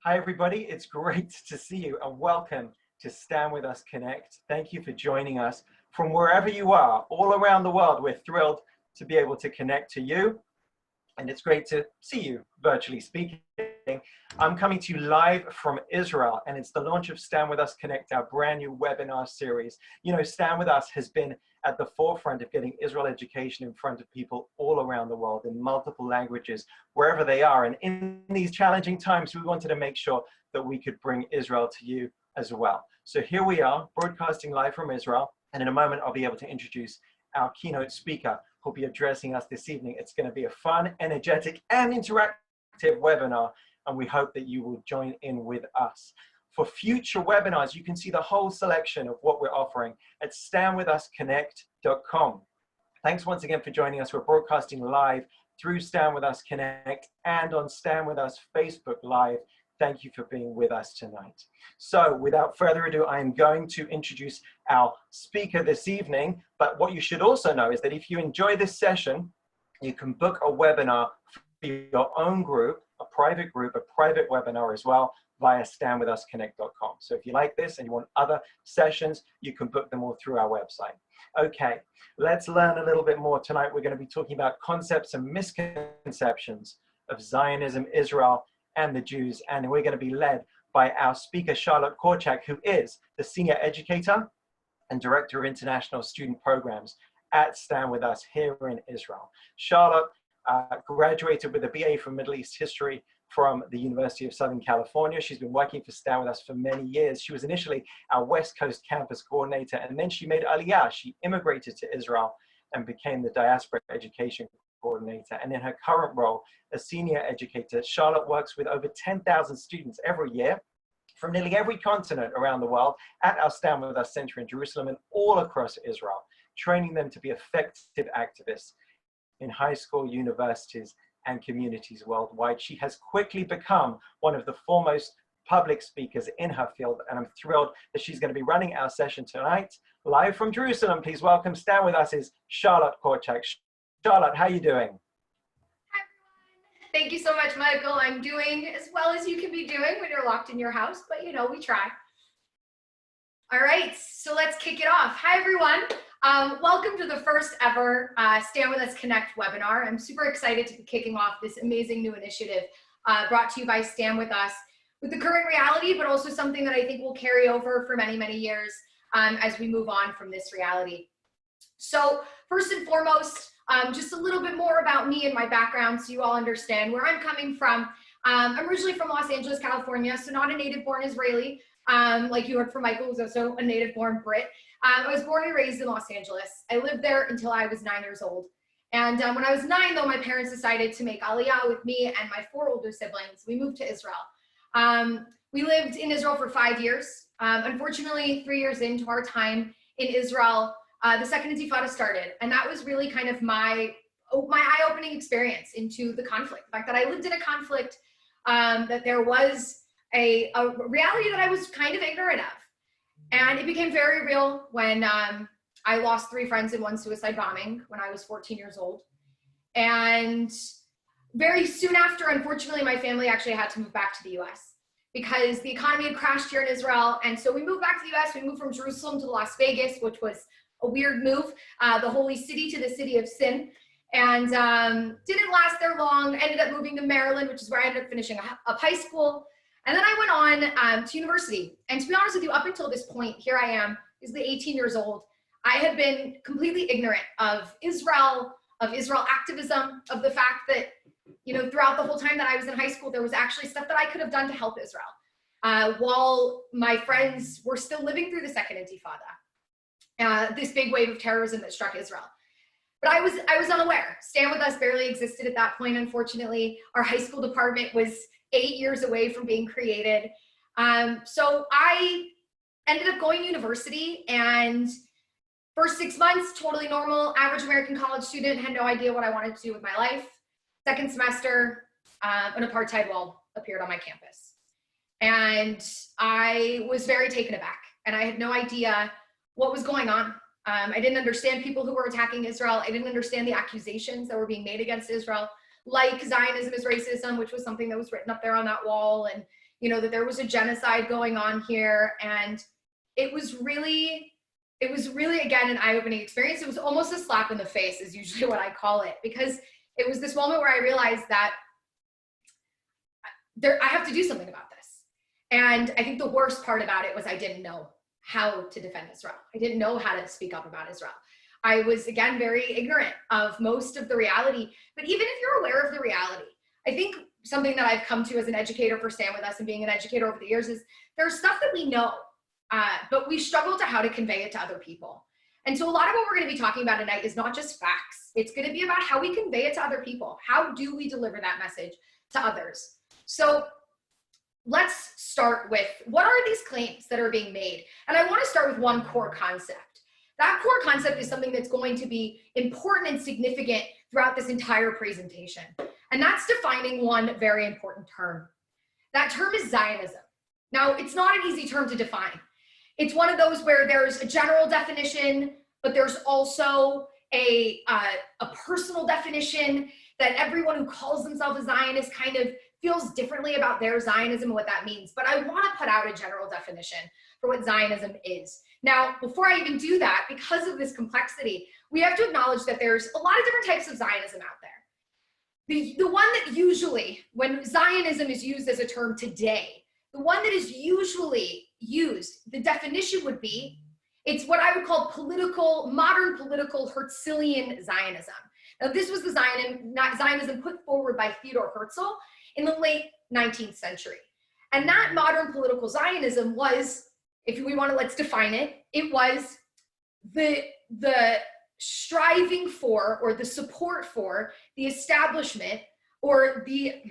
Hi, everybody. It's great to see you and welcome to Stand With Us Connect. Thank you for joining us from wherever you are, all around the world. We're thrilled to be able to connect to you, and it's great to see you virtually speaking. I'm coming to you live from Israel, and it's the launch of Stand With Us Connect, our brand new webinar series. You know, Stand With Us has been at the forefront of getting Israel education in front of people all around the world in multiple languages, wherever they are. And in these challenging times, we wanted to make sure that we could bring Israel to you as well. So here we are, broadcasting live from Israel. And in a moment, I'll be able to introduce our keynote speaker who'll be addressing us this evening. It's going to be a fun, energetic, and interactive webinar, and we hope that you will join in with us. For future webinars, you can see the whole selection of what we're offering at StandWithUsConnect.com. Thanks once again for joining us. We're broadcasting live through Stand With Us Connect and on Stand With Us Facebook Live. Thank you for being with us tonight. So without further ado, I am going to introduce our speaker this evening. But what you should also know is that if you enjoy this session, you can book a webinar for your own group, a private webinar as well, via StandWithUsConnect.com. So if you like this and you want other sessions, you can book them all through our website. Okay, let's learn a little bit more tonight. We're going to be talking about concepts and misconceptions of Zionism, Israel, and the Jews, and we're going to be led by our speaker, Charlotte Korchak, who is the Senior Educator and Director of International Student Programs at Stand With Us here in Israel. Charlotte graduated with a BA from Middle East History from the University of Southern California. She's been working for Stand With Us for many years. She was initially our West Coast campus coordinator, and then she made Aliyah. She immigrated to Israel and became the diaspora education coordinator. And in her current role as senior educator, Charlotte works with over 10,000 students every year from nearly every continent around the world at our Stand With Us Center in Jerusalem and all across Israel, training them to be effective activists in high school, universities, and communities worldwide. She has quickly become one of the foremost public speakers in her field, and I'm thrilled that she's going to be running our session tonight. Live from Jerusalem, please welcome Stand With Us is Charlotte Korchak. Charlotte, how are you doing? Hi, everyone. Thank you so much, Michael. I'm doing as well as you can be doing when you're locked in your house, but you know, we try. All right, so let's kick it off. Hi, everyone. Welcome to the first ever Stand With Us Connect webinar. I'm super excited to be kicking off this amazing new initiative brought to you by Stand With Us with the current reality, but also something that I think will carry over for many, many years as we move on from this reality. So first and foremost, just a little bit more about me and my background so you all understand where I'm coming from. I'm originally from Los Angeles, California, so not a native-born Israeli. Like you heard from Michael, who's also a native-born Brit. I was born and raised in Los Angeles. I lived there until I was 9 years old. And when I was 9, though, my parents decided to make Aliyah with me and my 4 older siblings. We moved to Israel. We lived in Israel for 5 years. Unfortunately, 3 years into our time in Israel, the second Intifada started. And that was really kind of my eye-opening experience into the conflict. The fact that I lived in a conflict, that there was a reality that I was kind of ignorant of. And it became very real when I lost 3 friends in one suicide bombing when I was 14 years old. And very soon after, unfortunately, my family actually had to move back to the US because the economy had crashed here in Israel. And so we moved back to the US. We moved from Jerusalem to Las Vegas, which was a weird move, the holy city to the city of sin. And didn't last there long. Ended up moving to Maryland, which is where I ended up finishing up high school. And then I went on to university. And to be honest with you, up until this point, here I am, is 18 years old. I had been completely ignorant of Israel activism, of the fact that, you know, throughout the whole time that I was in high school, there was actually stuff that I could have done to help Israel. While my friends were still living through the second Intifada, this big wave of terrorism that struck Israel. But I was unaware. Stand With Us barely existed at that point, unfortunately. Our high school department was 8 years away from being created. So I ended up going to university, and first 6 months, totally normal, average American college student, had no idea what I wanted to do with my life. Second semester, an apartheid wall appeared on my campus. And I was very taken aback, and I had no idea what was going on. I didn't understand people who were attacking Israel. I didn't understand the accusations that were being made against Israel, like Zionism is racism, which was something that was written up there on that wall. And you know, that there was a genocide going on here. And it was really, again, an eye-opening experience. It was almost a slap in the face is usually what I call it, because it was this moment where I realized that I have to do something about this. And I think the worst part about it was I didn't know how to defend Israel. I didn't know how to speak up about Israel. I was, again, very ignorant of most of the reality. But even if you're aware of the reality, I think something that I've come to as an educator for Stand With Us and being an educator over the years is there's stuff that we know, but we struggle to how to convey it to other people. And so a lot of what we're going to be talking about tonight is not just facts. It's going to be about how we convey it to other people. How do we deliver that message to others? So let's start with, what are these claims that are being made? And I want to start with one core concept. That core concept is something that's going to be important and significant throughout this entire presentation. And that's defining one very important term. That term is Zionism. Now, it's not an easy term to define. It's one of those where there's a general definition, but there's also a personal definition that everyone who calls themselves a Zionist kind of feels differently about their Zionism and what that means. But I want to put out a general definition for what Zionism is. Now, before I even do that, because of this complexity, we have to acknowledge that there's a lot of different types of Zionism out there. The one that usually, when Zionism is used as a term today, the one that is usually used, the definition would be, it's what I would call modern political Herzlian Zionism. Now, this was the Zionism put forward by Theodor Herzl in the late 19th century. And that modern political Zionism was, if we want to, let's define it, it was the striving for, or the support for, the establishment, or the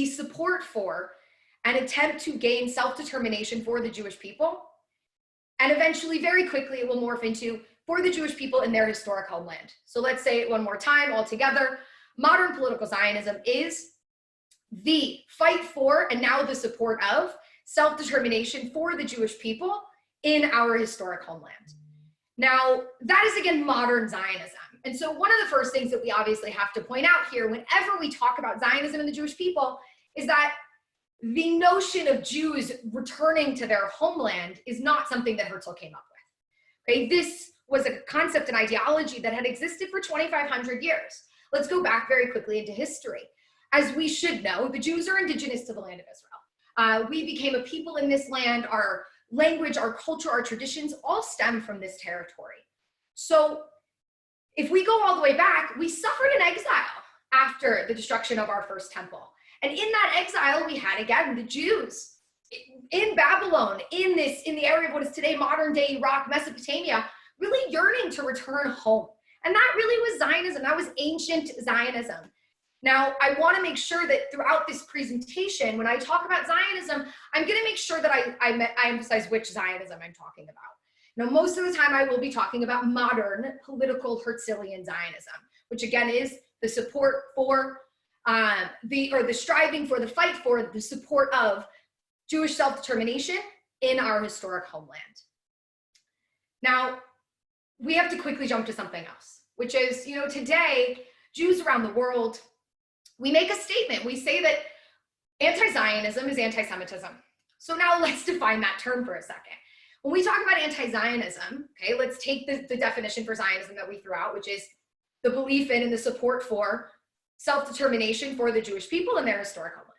support for an attempt to gain self-determination for the Jewish people. And eventually, very quickly, it will morph into for the Jewish people in their historic homeland. So let's say it one more time all together. Modern political Zionism is the fight for, and now the support of, self-determination for the Jewish people in our historic homeland. Now, that is, again, modern Zionism. And so one of the first things that we obviously have to point out here whenever we talk about Zionism and the Jewish people is that the notion of Jews returning to their homeland is not something that Herzl came up with. Okay? This was a concept and ideology that had existed for 2,500 years. Let's go back very quickly into history. As we should know, the Jews are indigenous to the land of Israel. We became a people in this land. Our language, our culture, our traditions all stem from this territory. So if we go all the way back, we suffered an exile after the destruction of our first temple. And in that exile, we had, again, the Jews in Babylon, in the area of what is today modern day Iraq, Mesopotamia, really yearning to return home. And that really was Zionism. That was ancient Zionism. Now, I want to make sure that throughout this presentation, when I talk about Zionism, I'm going to make sure that I emphasize which Zionism I'm talking about. Now, most of the time, I will be talking about modern political Herzlian Zionism, which again is the support for the striving for, the fight for, the support of Jewish self-determination in our historic homeland. Now, we have to quickly jump to something else, which is, you know, today, Jews around the world, we make a statement. We say that anti-Zionism is anti-Semitism. So now let's define that term for a second. When we talk about anti-Zionism, okay, let's take the definition for Zionism that we threw out, which is the belief in and the support for self-determination for the Jewish people in their historic homeland.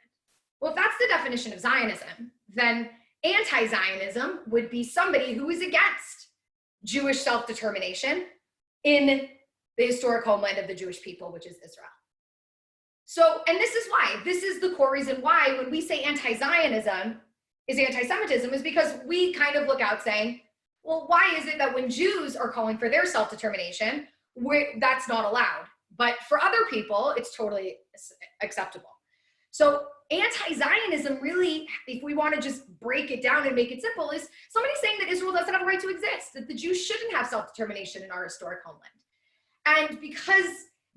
Well, if that's the definition of Zionism, then anti-Zionism would be somebody who is against Jewish self-determination in the historic homeland of the Jewish people, which is Israel. So, and this is why, this is the core reason why when we say anti-Zionism is anti-Semitism, is because we kind of look out saying, well, why is it that when Jews are calling for their self-determination, that's not allowed? But for other people, it's totally acceptable. So anti-Zionism really, if we want to just break it down and make it simple, is somebody saying that Israel doesn't have a right to exist, that the Jews shouldn't have self-determination in our historic homeland. And because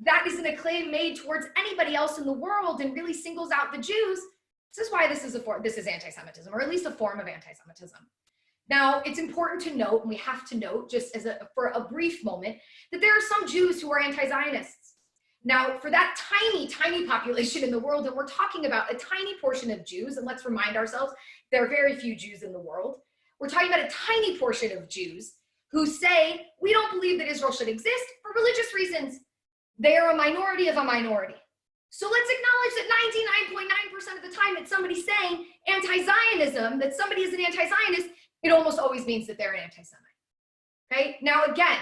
that isn't a claim made towards anybody else in the world and really singles out the Jews, this is why this is anti-Semitism, or at least a form of anti-Semitism. Now, it's important to note, and we have to note just for a brief moment, that there are some Jews who are anti-Zionists. Now, for that tiny, tiny population in the world, and we're talking about a tiny portion of Jews, and let's remind ourselves, there are very few Jews in the world. We're talking about a tiny portion of Jews who say, we don't believe that Israel should exist for religious reasons. They are a minority of a minority. So let's acknowledge that 99.9% of the time that somebody's saying anti-Zionism, that somebody is an anti-Zionist, it almost always means that they're an anti-Semite. Okay? Now again,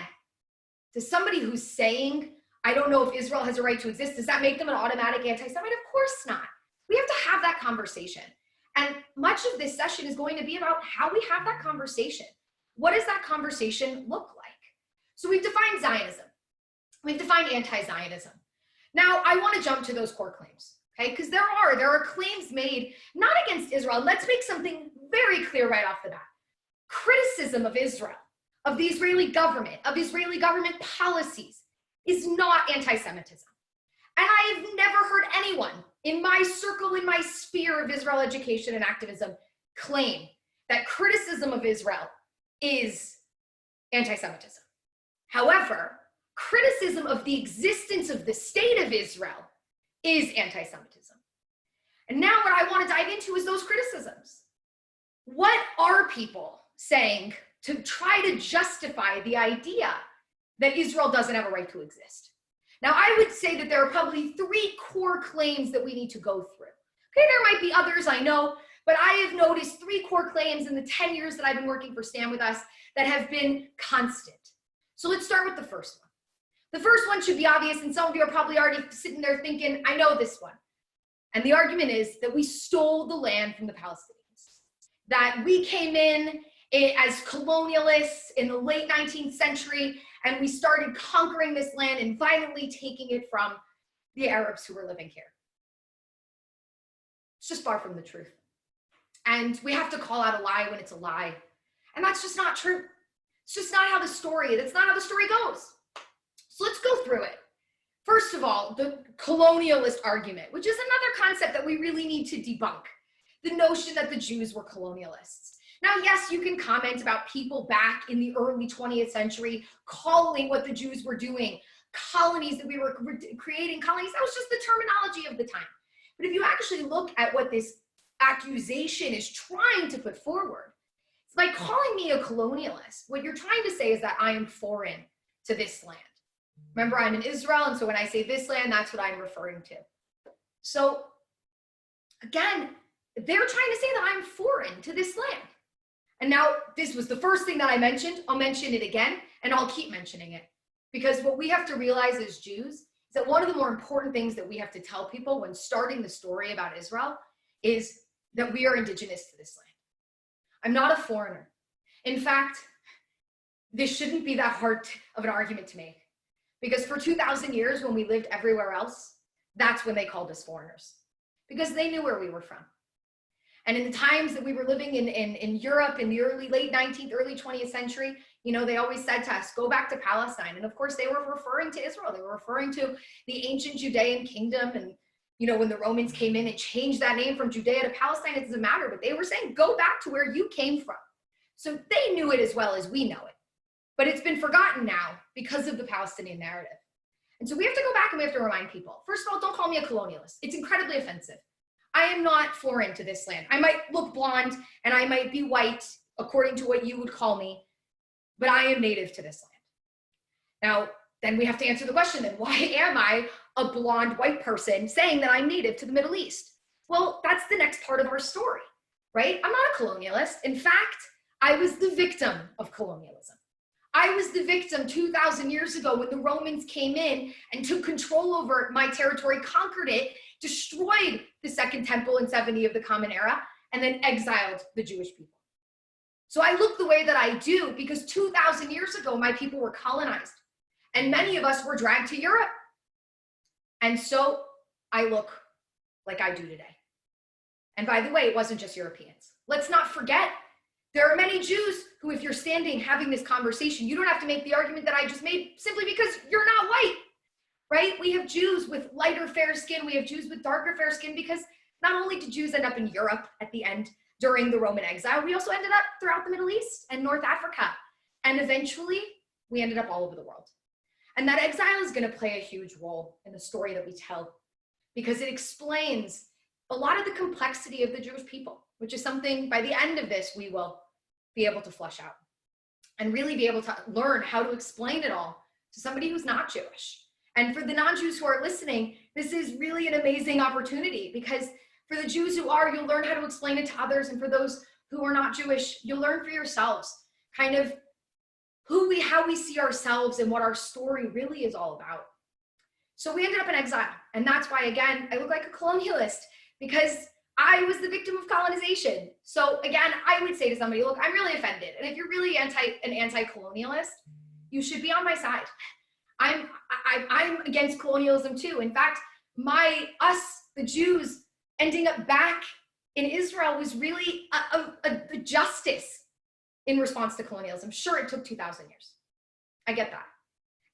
to somebody who's saying, I don't know if Israel has a right to exist, does that make them an automatic anti-Semite? Of course not. We have to have that conversation. And much of this session is going to be about how we have that conversation. What does that conversation look like? So we've defined Zionism. We've defined anti-Zionism. Now, I want to jump to those core claims, okay? Because there are claims made not against Israel. Let's make something very clear right off the bat. Criticism of Israel, of the Israeli government, of Israeli government policies is not anti-Semitism. And I've never heard anyone in my circle, in my sphere of Israel education and activism, claim that criticism of Israel is anti-Semitism. However, criticism of the existence of the state of Israel is anti-Semitism. And now what I want to dive into is those criticisms. What are people saying to try to justify the idea that Israel doesn't have a right to exist? Now, I would say that there are probably 3 core claims that we need to go through. Okay, there might be others, I know, but I have noticed 3 core claims in the 10 years that I've been working for Stand With Us that have been constant. So let's start with the first one. The first one should be obvious, and some of you are probably already sitting there thinking, I know this one. And the argument is that we stole the land from the Palestinians, that we came in as colonialists in the late 19th century, and we started conquering this land and violently taking it from the Arabs who were living here. It's just far from the truth. And we have to call out a lie when it's a lie. And that's just not true. It's just not how that's not how the story goes. So let's go through it. First of all, the colonialist argument, which is another concept that we really need to debunk. The notion that the Jews were colonialists. Now, yes, you can comment about people back in the early 20th century calling what the Jews were doing colonies, that we were creating colonies. That was just the terminology of the time. But if you actually look at what this accusation is trying to put forward, it's by calling me a colonialist, what you're trying to say is that I am foreign to this land. Remember, I'm in Israel, and so when I say this land, that's what I'm referring to. So again, they're trying to say that I'm foreign to this land. And now this was the first thing that I mentioned. I'll mention it again, and I'll keep mentioning it. Because what we have to realize as Jews is that one of the more important things that we have to tell people when starting the story about Israel is that we are indigenous to this land. I'm not a foreigner. In fact, this shouldn't be that hard of an argument to make. Because for 2,000 years, when we lived everywhere else, that's when they called us foreigners. Because they knew where we were from. And in the times that we were living in Europe in the late 19th, early 20th century, you know, they always said to us, go back to Palestine. And of course, they were referring to Israel. They were referring to the ancient Judean kingdom. And, you know, when the Romans came in and changed that name from Judea to Palestine, it doesn't matter. But they were saying, go back to where you came from. So they knew it as well as we know it. But it's been forgotten now because of the Palestinian narrative. And so we have to go back and we have to remind people. First of all, don't call me a colonialist. It's incredibly offensive. I am not foreign to this land. I might look blonde and I might be white, according to what you would call me, but I am native to this land. Now, then we have to answer the question, then why am I a blonde white person saying that I'm native to the Middle East? Well, that's the next part of our story, right? I'm not a colonialist. In fact, I was the victim of colonialism. I was the victim 2,000 years ago when the Romans came in and took control over my territory, conquered it, destroyed the Second Temple in 70 of the Common Era, and then exiled the Jewish people. So I look the way that I do because 2,000 years ago, my people were colonized, and many of us were dragged to Europe. And so I look like I do today. And by the way, it wasn't just Europeans. Let's not forget, there are many Jews who, if you're standing having this conversation, you don't have to make the argument that I just made simply because you're not white, right? We have Jews with lighter fair skin. We have Jews with darker fair skin because not only did Jews end up in Europe at the end during the Roman exile, we also ended up throughout the Middle East and North Africa. And eventually we ended up all over the world. And that exile is going to play a huge role in the story that we tell, because it explains a lot of the complexity of the Jewish people, which is something by the end of this we will be able to flesh out and really be able to learn how to explain it all to somebody who's not Jewish. And for the non-Jews who are listening, this is really an amazing opportunity, because for the Jews who are, you'll learn how to explain it to others. And for those who are not Jewish, you'll learn for yourselves kind of how we see ourselves and what our story really is all about. So we ended up in exile. And that's why, again, I look like a colonialist, because I was the victim of colonization. So again, I would say to somebody, look, I'm really offended. And if you're really an anti-colonialist, you should be on my side. I'm against colonialism too. In fact, the Jews ending up back in Israel was really a justice in response to colonialism. Sure, it took 2,000 years. I get that.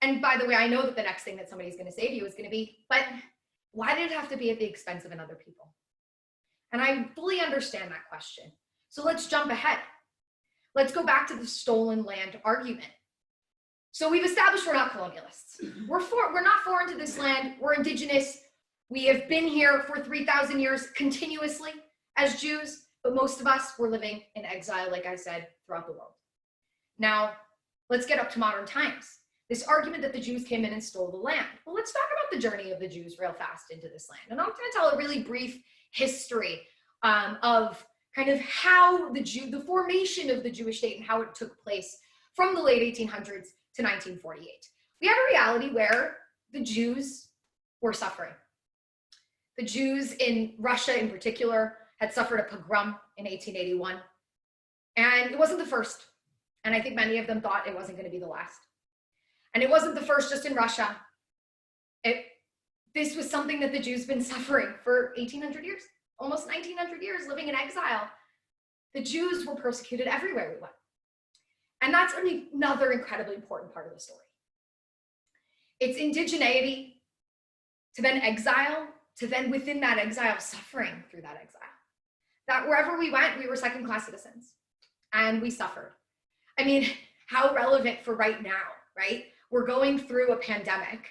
And by the way, I know that the next thing that somebody's going to say to you is going to be, but why did it have to be at the expense of another people? And I fully understand that question. So let's jump ahead. Let's go back to the stolen land argument. So we've established we're not colonialists. We're not foreign to this land. We're indigenous. We have been here for 3,000 years continuously as Jews, but most of us were living in exile, like I said, throughout the world. Now, let's get up to modern times. This argument that the Jews came in and stole the land. Well, let's talk about the journey of the Jews real fast into this land. And I'm going to tell a really brief history of kind of how the formation of the Jewish state and how it took place from the late 1800s to 1948. We have a reality where the Jews were suffering. The Jews in Russia in particular had suffered a pogrom in 1881. And it wasn't the first. And I think many of them thought it wasn't going to be the last. And it wasn't the first just in Russia. This was something that the Jews been suffering for 1,800 years, almost 1,900 years living in exile. The Jews were persecuted everywhere we went. And that's another incredibly important part of the story. It's indigeneity to then exile, to then within that exile, suffering through that exile. That wherever we went, we were second-class citizens and we suffered. I mean, how relevant for right now, right? We're going through a pandemic,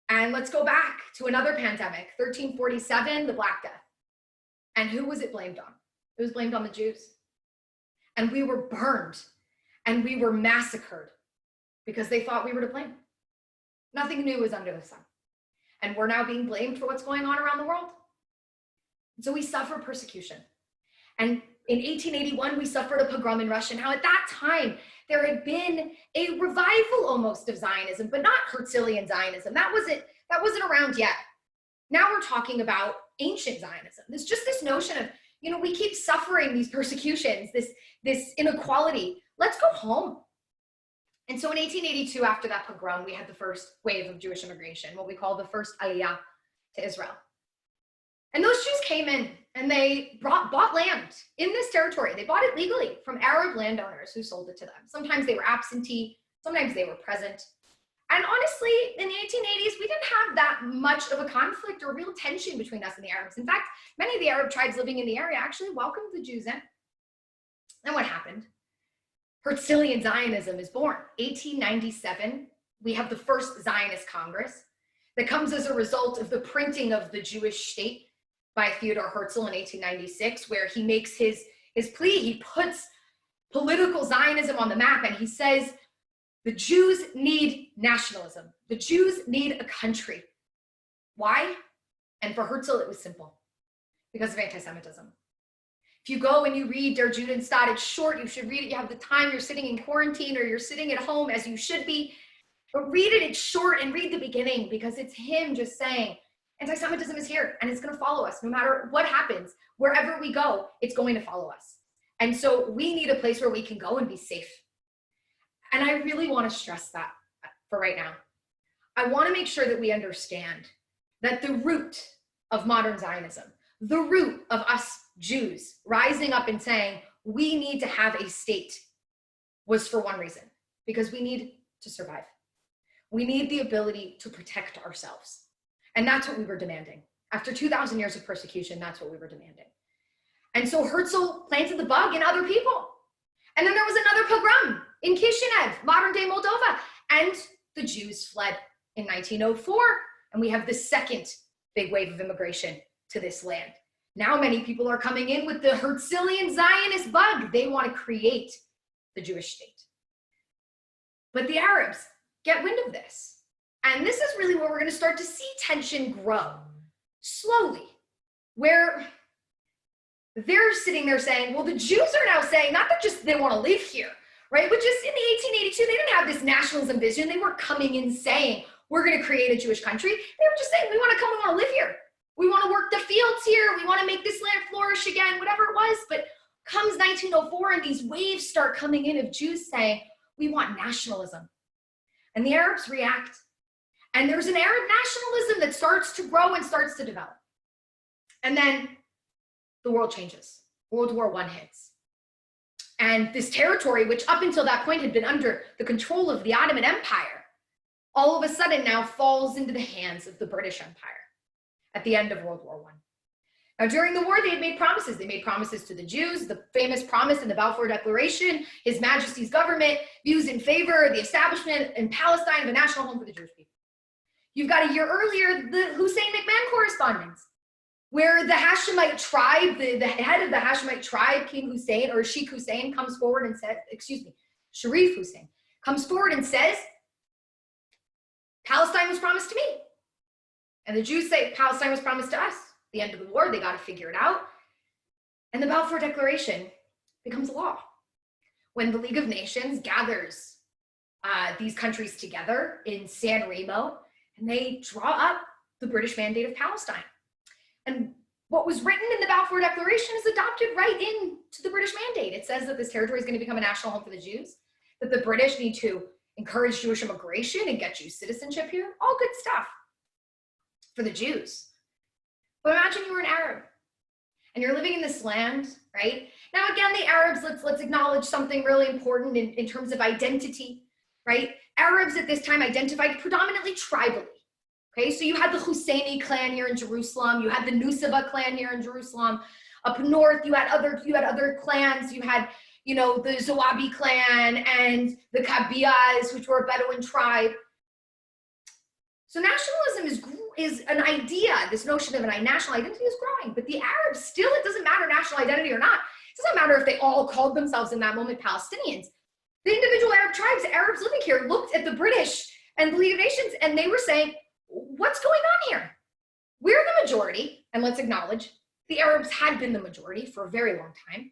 and let's go back to another pandemic, 1347, the Black Death. And who was it blamed on? It was blamed on the Jews. And we were burned and we were massacred because they thought we were to blame. Nothing new is under the sun. And we're now being blamed for what's going on around the world. So we suffer persecution. And in 1881, we suffered a pogrom in Russia. Now at that time, there had been a revival almost of Zionism, but not Herzlian Zionism. That wasn't around yet. Now we're talking about ancient Zionism. There's just this notion of, we keep suffering these persecutions, this inequality. Let's go home. And so in 1882, after that pogrom, we had the first wave of Jewish immigration, what we call the first Aliyah to Israel. And those Jews came in and they bought land in this territory. They bought it legally from Arab landowners who sold it to them. Sometimes they were absentee, sometimes they were present. And honestly, in the 1880s, we didn't have that much of a conflict or real tension between us and the Arabs. In fact, many of the Arab tribes living in the area actually welcomed the Jews in. Then what happened? Herzlian Zionism is born. 1897, we have the first Zionist Congress that comes as a result of the printing of the Jewish state by Theodor Herzl in 1896, where he makes his plea. He puts political Zionism on the map and he says, the Jews need nationalism. The Jews need a country. Why? And for Herzl, it was simple, because of anti-Semitism. If you go and you read Der Judenstaat, it's short, you should read it. You have the time, you're sitting in quarantine or you're sitting at home as you should be. But read it, it's short, and read the beginning, because it's him just saying, anti-Semitism is here and it's going to follow us no matter what happens. Wherever we go, it's going to follow us. And so we need a place where we can go and be safe. And I really want to stress that for right now. I want to make sure that we understand that the root of modern Zionism, the root of us Jews rising up and saying, we need to have a state, was for one reason, because we need to survive. We need the ability to protect ourselves. And that's what we were demanding. After 2,000 years of persecution, that's what we were demanding. And so Herzl planted the bug in other people. And then there was another pogrom in Kishinev, modern day Moldova. And the Jews fled in 1904, and we have the second big wave of immigration to this land. Now many people are coming in with the Herzlian Zionist bug. They want to create the Jewish state. But the Arabs get wind of this. And this is really where we're going to start to see tension grow slowly, where they're sitting there saying, well, the Jews are now saying, not that just they want to live here, right? But just in the 1882, they didn't have this nationalism vision. They weren't coming in saying, we're going to create a Jewish country. They were just saying, we want to come, we want to live here. We want to work the fields here. We want to make this land flourish again, whatever it was. But comes 1904 and these waves start coming in of Jews saying, we want nationalism. And the Arabs react. And there's an Arab nationalism that starts to grow and starts to develop. And then the world changes. World War I hits. And this territory, which up until that point had been under the control of the Ottoman Empire, all of a sudden now falls into the hands of the British Empire at the end of World War I. Now, during the war, they had made promises. They made promises to the Jews, the famous promise in the Balfour Declaration, His Majesty's government views in favor of the establishment in Palestine of a national home for the Jewish people. You've got a year earlier, the Hussein McMahon correspondence, where the Hashemite tribe, the head of the Hashemite tribe, King Hussein, or Sheikh Hussein, comes forward and says, Sharif Hussein, comes forward and says, Palestine was promised to me. And the Jews say, Palestine was promised to us. At the end of the war, they got to figure it out. And the Balfour Declaration becomes law. When the League of Nations gathers these countries together in San Remo, and they draw up the British Mandate of Palestine. And what was written in the Balfour Declaration is adopted right into the British Mandate. It says that this territory is going to become a national home for the Jews, that the British need to encourage Jewish immigration and get Jewish citizenship here. All good stuff for the Jews. But imagine you were an Arab and you're living in this land, right? Now, again, the Arabs, let's acknowledge something really important in terms of identity, right? Arabs at this time identified predominantly tribally. Okay, so you had the Husseini clan here in Jerusalem. You had the Nusaba clan here in Jerusalem. Up north, you had other clans. You had, the Zawabi clan and the Kabiyas, which were a Bedouin tribe. So nationalism is an idea. This notion of a national identity is growing. But the Arabs still, it doesn't matter national identity or not. It doesn't matter if they all called themselves in that moment Palestinians. The individual Arab tribes, Arabs living here, looked at the British and the League of Nations, and they were saying, what's going on here? We're the majority, and let's acknowledge the Arabs had been the majority for a very long time.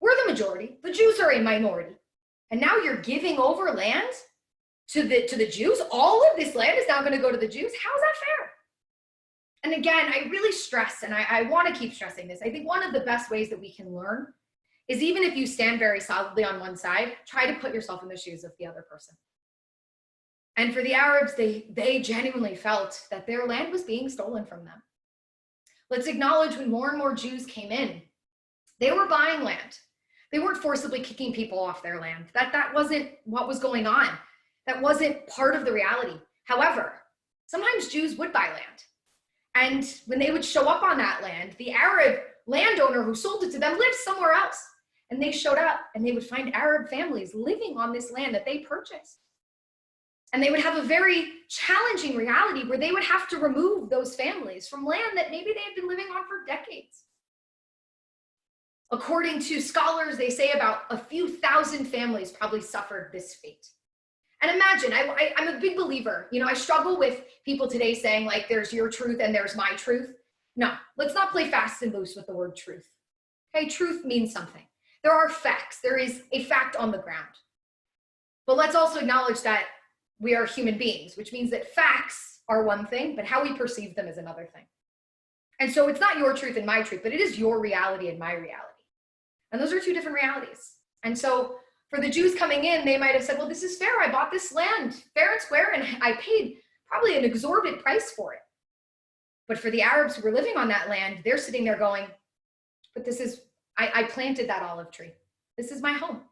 We're the majority. The Jews are a minority. And now you're giving over land to the Jews? All of this land is now going to go to the Jews? How is that fair? And again, I really stress, and I want to keep stressing this, I think one of the best ways that we can learn is even if you stand very solidly on one side, try to put yourself in the shoes of the other person. And for the Arabs, they genuinely felt that their land was being stolen from them. Let's acknowledge when more and more Jews came in, they were buying land. They weren't forcibly kicking people off their land. That wasn't what was going on. That wasn't part of the reality. However, sometimes Jews would buy land. And when they would show up on that land, the Arab landowner who sold it to them lived somewhere else. And they showed up and they would find Arab families living on this land that they purchased. And they would have a very challenging reality where they would have to remove those families from land that maybe they had been living on for decades. According to scholars, they say about a few thousand families probably suffered this fate. And imagine, I'm a big believer, I struggle with people today saying like, there's your truth and there's my truth. No, let's not play fast and loose with the word truth. Okay, truth means something. There are facts. There is a fact on the ground. But let's also acknowledge that we are human beings, which means that facts are one thing, but how we perceive them is another thing. And so it's not your truth and my truth, but it is your reality and my reality. And those are two different realities. And so for the Jews coming in, they might have said, well, this is fair. I bought this land fair and square, and I paid probably an exorbitant price for it. But for the Arabs who were living on that land, they're sitting there going, but this is, I planted that olive tree. This is my home.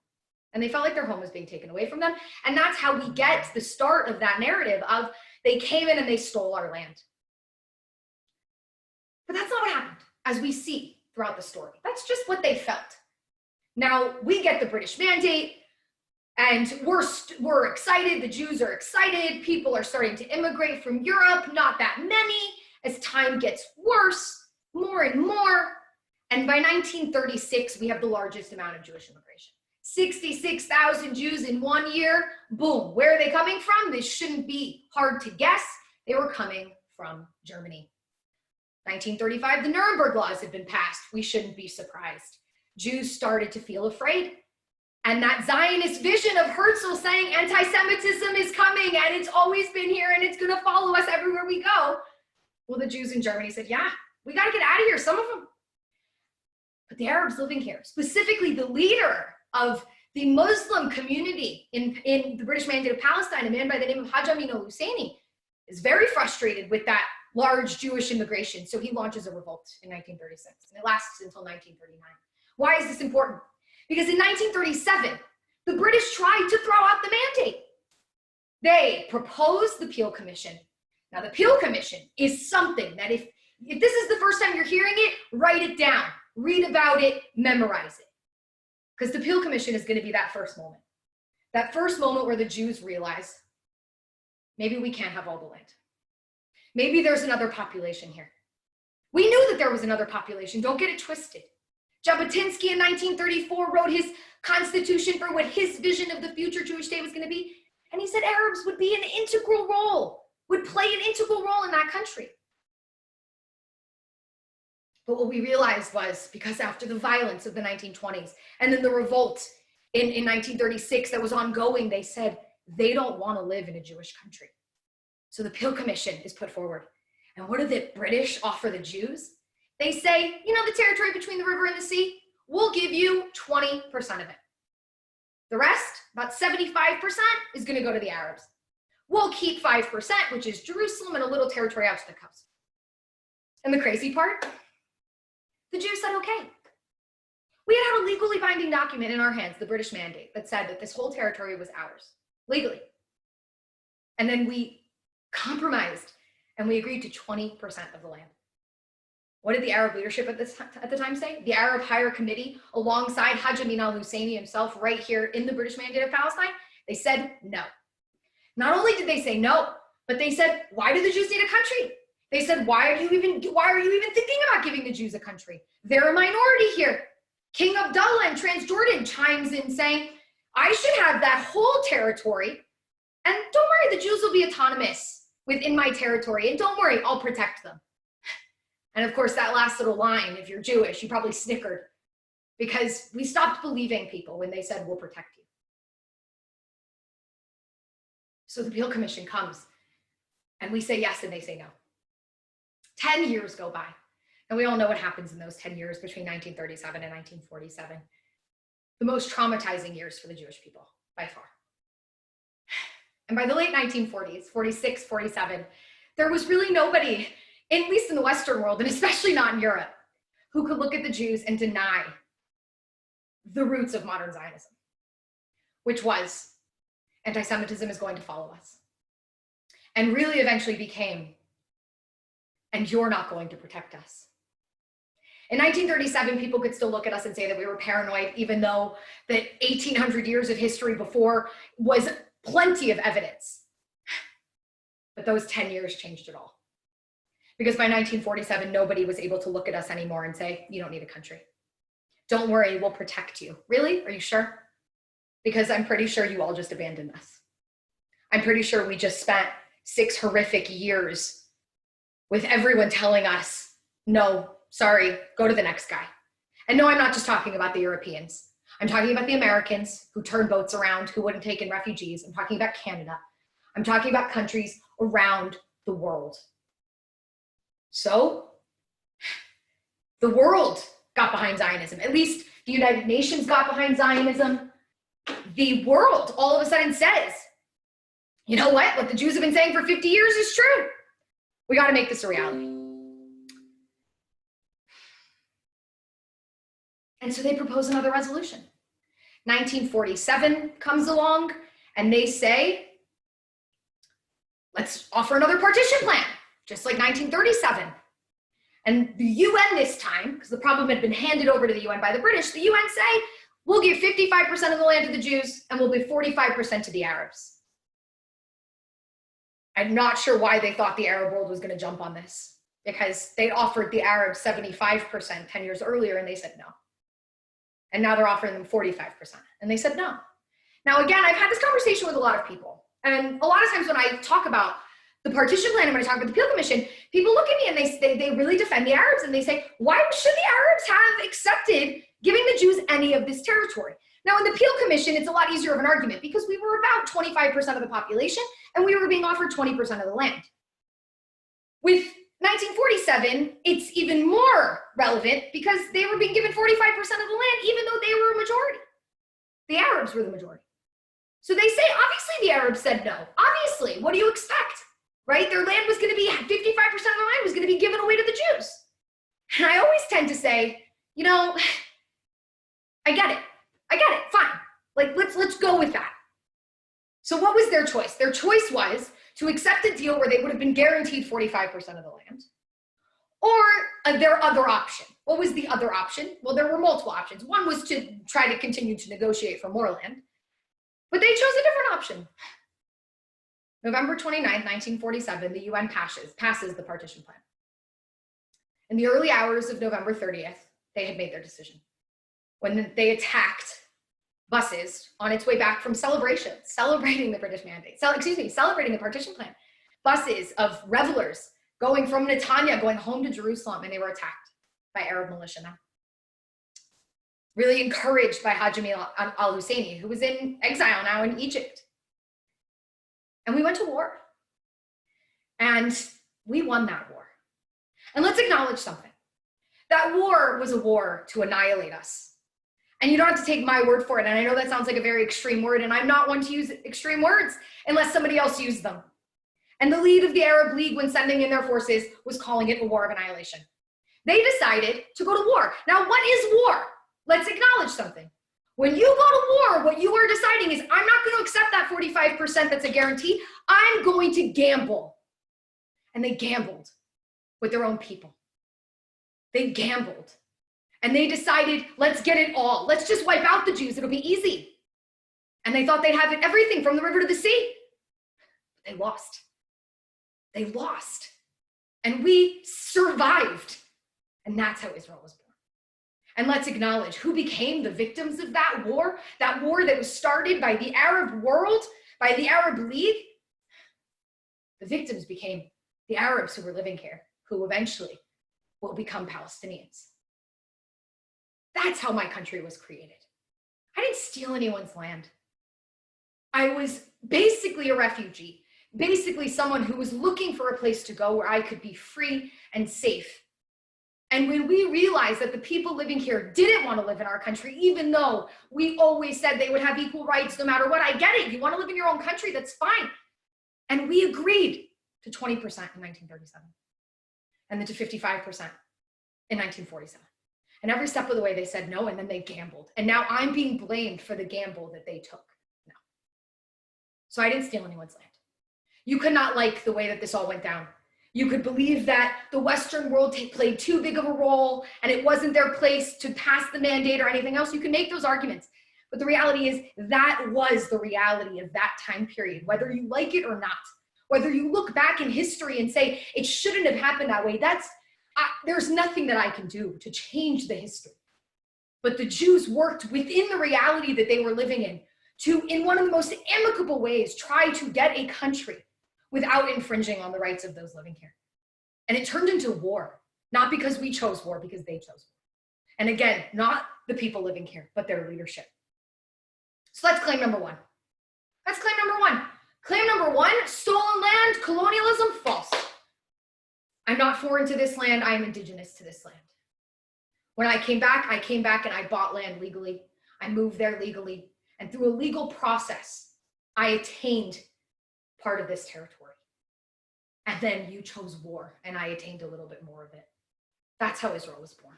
And they felt like their home was being taken away from them. And that's how we get the start of that narrative of they came in and they stole our land. But that's not what happened, as we see throughout the story. That's just what they felt. Now, we get the British Mandate. And we're excited, the Jews are excited, people are starting to immigrate from Europe, not that many. As time gets worse, more and more. And by 1936, we have the largest amount of Jewish immigration. 66,000 Jews in 1 year, boom. Where are they coming from? This shouldn't be hard to guess. They were coming from Germany. 1935, the Nuremberg laws had been passed. We shouldn't be surprised. Jews started to feel afraid. And that Zionist vision of Herzl saying anti-Semitism is coming and it's always been here and it's gonna follow us everywhere we go. Well, the Jews in Germany said, yeah, we gotta get out of here, some of them. But the Arabs living here, specifically the leader of the Muslim community in the British Mandate of Palestine, a man by the name of Haj Amin al-Husseini, is very frustrated with that large Jewish immigration. So he launches a revolt in 1936 and it lasts until 1939. Why is this important? Because in 1937, the British tried to throw out the mandate. They proposed the Peel Commission. Now the Peel Commission is something that if this is the first time you're hearing it, write it down, read about it, memorize it. Because the Peel Commission is going to be that first moment. That first moment where the Jews realize, maybe we can't have all the land. Maybe there's another population here. We knew that there was another population, don't get it twisted. Jabotinsky in 1934 wrote his constitution for what his vision of the future Jewish state was going to be. And he said Arabs would be an integral role, would play an integral role in that country. But what we realized was, because after the violence of the 1920s and then the revolt in 1936 that was ongoing, they said they don't want to live in a Jewish country. So the Peel Commission is put forward. And what do the British offer the Jews? They say, you know, the territory between the river and the sea, we'll give you 20% of it. The rest, about 75%, is going to go to the Arabs. We'll keep 5%, which is Jerusalem and a little territory out to the coast. And the crazy part, the Jews said, okay. We had a legally binding document in our hands, the British Mandate, that said that this whole territory was ours, legally. And then we compromised and we agreed to 20% of the land. What did the Arab leadership at the time say? The Arab Higher Committee, alongside Haj Amin al-Husseini himself, right here in the British Mandate of Palestine, they said no. Not only did they say no, but they said, why do the Jews need a country? They said, why are you even thinking about giving the Jews a country? They're a minority here. King Abdullah in Transjordan chimes in saying, I should have that whole territory. And don't worry, the Jews will be autonomous within my territory. And don't worry, I'll protect them. And of course, that last little line, if you're Jewish, you probably snickered, because we stopped believing people when they said, we'll protect you. So the Peel Commission comes and we say yes and they say no. 10 years go by. And we all know what happens in those 10 years between 1937 and 1947. The most traumatizing years for the Jewish people, by far. And by the late 1940s, 46, 47, there was really nobody, at least in the Western world, and especially not in Europe, who could look at the Jews and deny the roots of modern Zionism, which was anti-Semitism is going to follow us. And really eventually became, and you're not going to protect us. In 1937, people could still look at us and say that we were paranoid, even though that 1800 years of history before was plenty of evidence. But those 10 years changed it all. Because by 1947, nobody was able to look at us anymore and say, you don't need a country. Don't worry, we'll protect you. Really? Are you sure? Because I'm pretty sure you all just abandoned us. I'm pretty sure we just spent 6 horrific years with everyone telling us, no, sorry, go to the next guy. And no, I'm not just talking about the Europeans. I'm talking about the Americans who turned boats around, who wouldn't take in refugees. I'm talking about Canada. I'm talking about countries around the world. So the world got behind Zionism. At least the United Nations got behind Zionism. The world all of a sudden says, you know what the Jews have been saying for 50 years is true. We got to make this a reality. And so they propose another resolution. 1947 comes along and they say, let's offer another partition plan, just like 1937. And the UN this time, because the problem had been handed over to the UN by the British, the UN say, we'll give 55% of the land to the Jews and we'll give 45% to the Arabs. I'm not sure why they thought the Arab world was going to jump on this, because they offered the Arabs 75% 10 years earlier and they said no. And now they're offering them 45% and they said no. Now, again, I've had this conversation with a lot of people, and a lot of times when I talk about the partition plan and when I talk about the Peel Commission, people look at me and they really defend the Arabs and they say, why should the Arabs have accepted giving the Jews any of this territory? Now, in the Peel Commission, it's a lot easier of an argument because we were about 25% of the population and we were being offered 20% of the land. With 1947, it's even more relevant because they were being given 45% of the land, even though they were a majority. The Arabs were the majority. So they say, obviously the Arabs said no. Obviously, what do you expect, right? Their land was going to be, 55% of their land was going to be given away to the Jews. And I always tend to say, you know, I get it, fine. Like, let's go with that. So what was their choice? Their choice was to accept a deal where they would have been guaranteed 45% of the land, or their other option. What was the other option? Well, there were multiple options. One was to try to continue to negotiate for more land, but they chose a different option. November 29th, 1947, the UN passes the partition plan. In the early hours of November 30th, they had made their decision. When they attacked buses on its way back from celebrating the British mandate, celebrating the partition plan, buses of revelers going from Netanya, going home to Jerusalem, and they were attacked by Arab militia now. Really encouraged by Hajj al-Husseini, who was in exile now in Egypt. And we went to war. And we won that war. And let's acknowledge something. That war was a war to annihilate us. And you don't have to take my word for it. And I know that sounds like a very extreme word, and I'm not one to use extreme words unless somebody else used them. And the lead of the Arab League, when sending in their forces, was calling it a war of annihilation. They decided to go to war. Now, what is war? Let's acknowledge something. When you go to war, what you are deciding is, I'm not going to accept that 45% that's a guarantee. I'm going to gamble. And they gambled with their own people. They gambled. And they decided, let's get it all. Let's just wipe out the Jews. It'll be easy. And they thought they'd have everything from the river to the sea. They lost. They lost. And we survived. And that's how Israel was born. And let's acknowledge who became the victims of that war that was started by the Arab world, by the Arab League. The victims became the Arabs who were living here, who eventually will become Palestinians. That's how my country was created. I didn't steal anyone's land. I was basically a refugee, basically someone who was looking for a place to go where I could be free and safe. And when we realized that the people living here didn't want to live in our country, even though we always said they would have equal rights no matter what, I get it. You want to live in your own country, that's fine. And we agreed to 20% in 1937, and then to 55% in 1947. And every step of the way they said no, and then they gambled. And now I'm being blamed for the gamble that they took. No. So I didn't steal anyone's land. You could not like the way that this all went down. You could believe that the Western world played too big of a role and it wasn't their place to pass the mandate or anything else. You can make those arguments. But the reality is that was the reality of that time period, whether you like it or not. Whether you look back in history and say it shouldn't have happened that way, there's nothing that I can do to change the history. But the Jews worked within the reality that they were living in to, in one of the most amicable ways, try to get a country without infringing on the rights of those living here. And it turned into war, not because we chose war, because they chose war. And again, not the people living here, but their leadership. So that's claim number one. That's claim number one. Claim number one, stolen land, colonialism, false. I'm not foreign to this land, I am indigenous to this land. When I came back and I bought land legally. I moved there legally. And through a legal process, I attained part of this territory. And then you chose war, and I attained a little bit more of it. That's how Israel was born.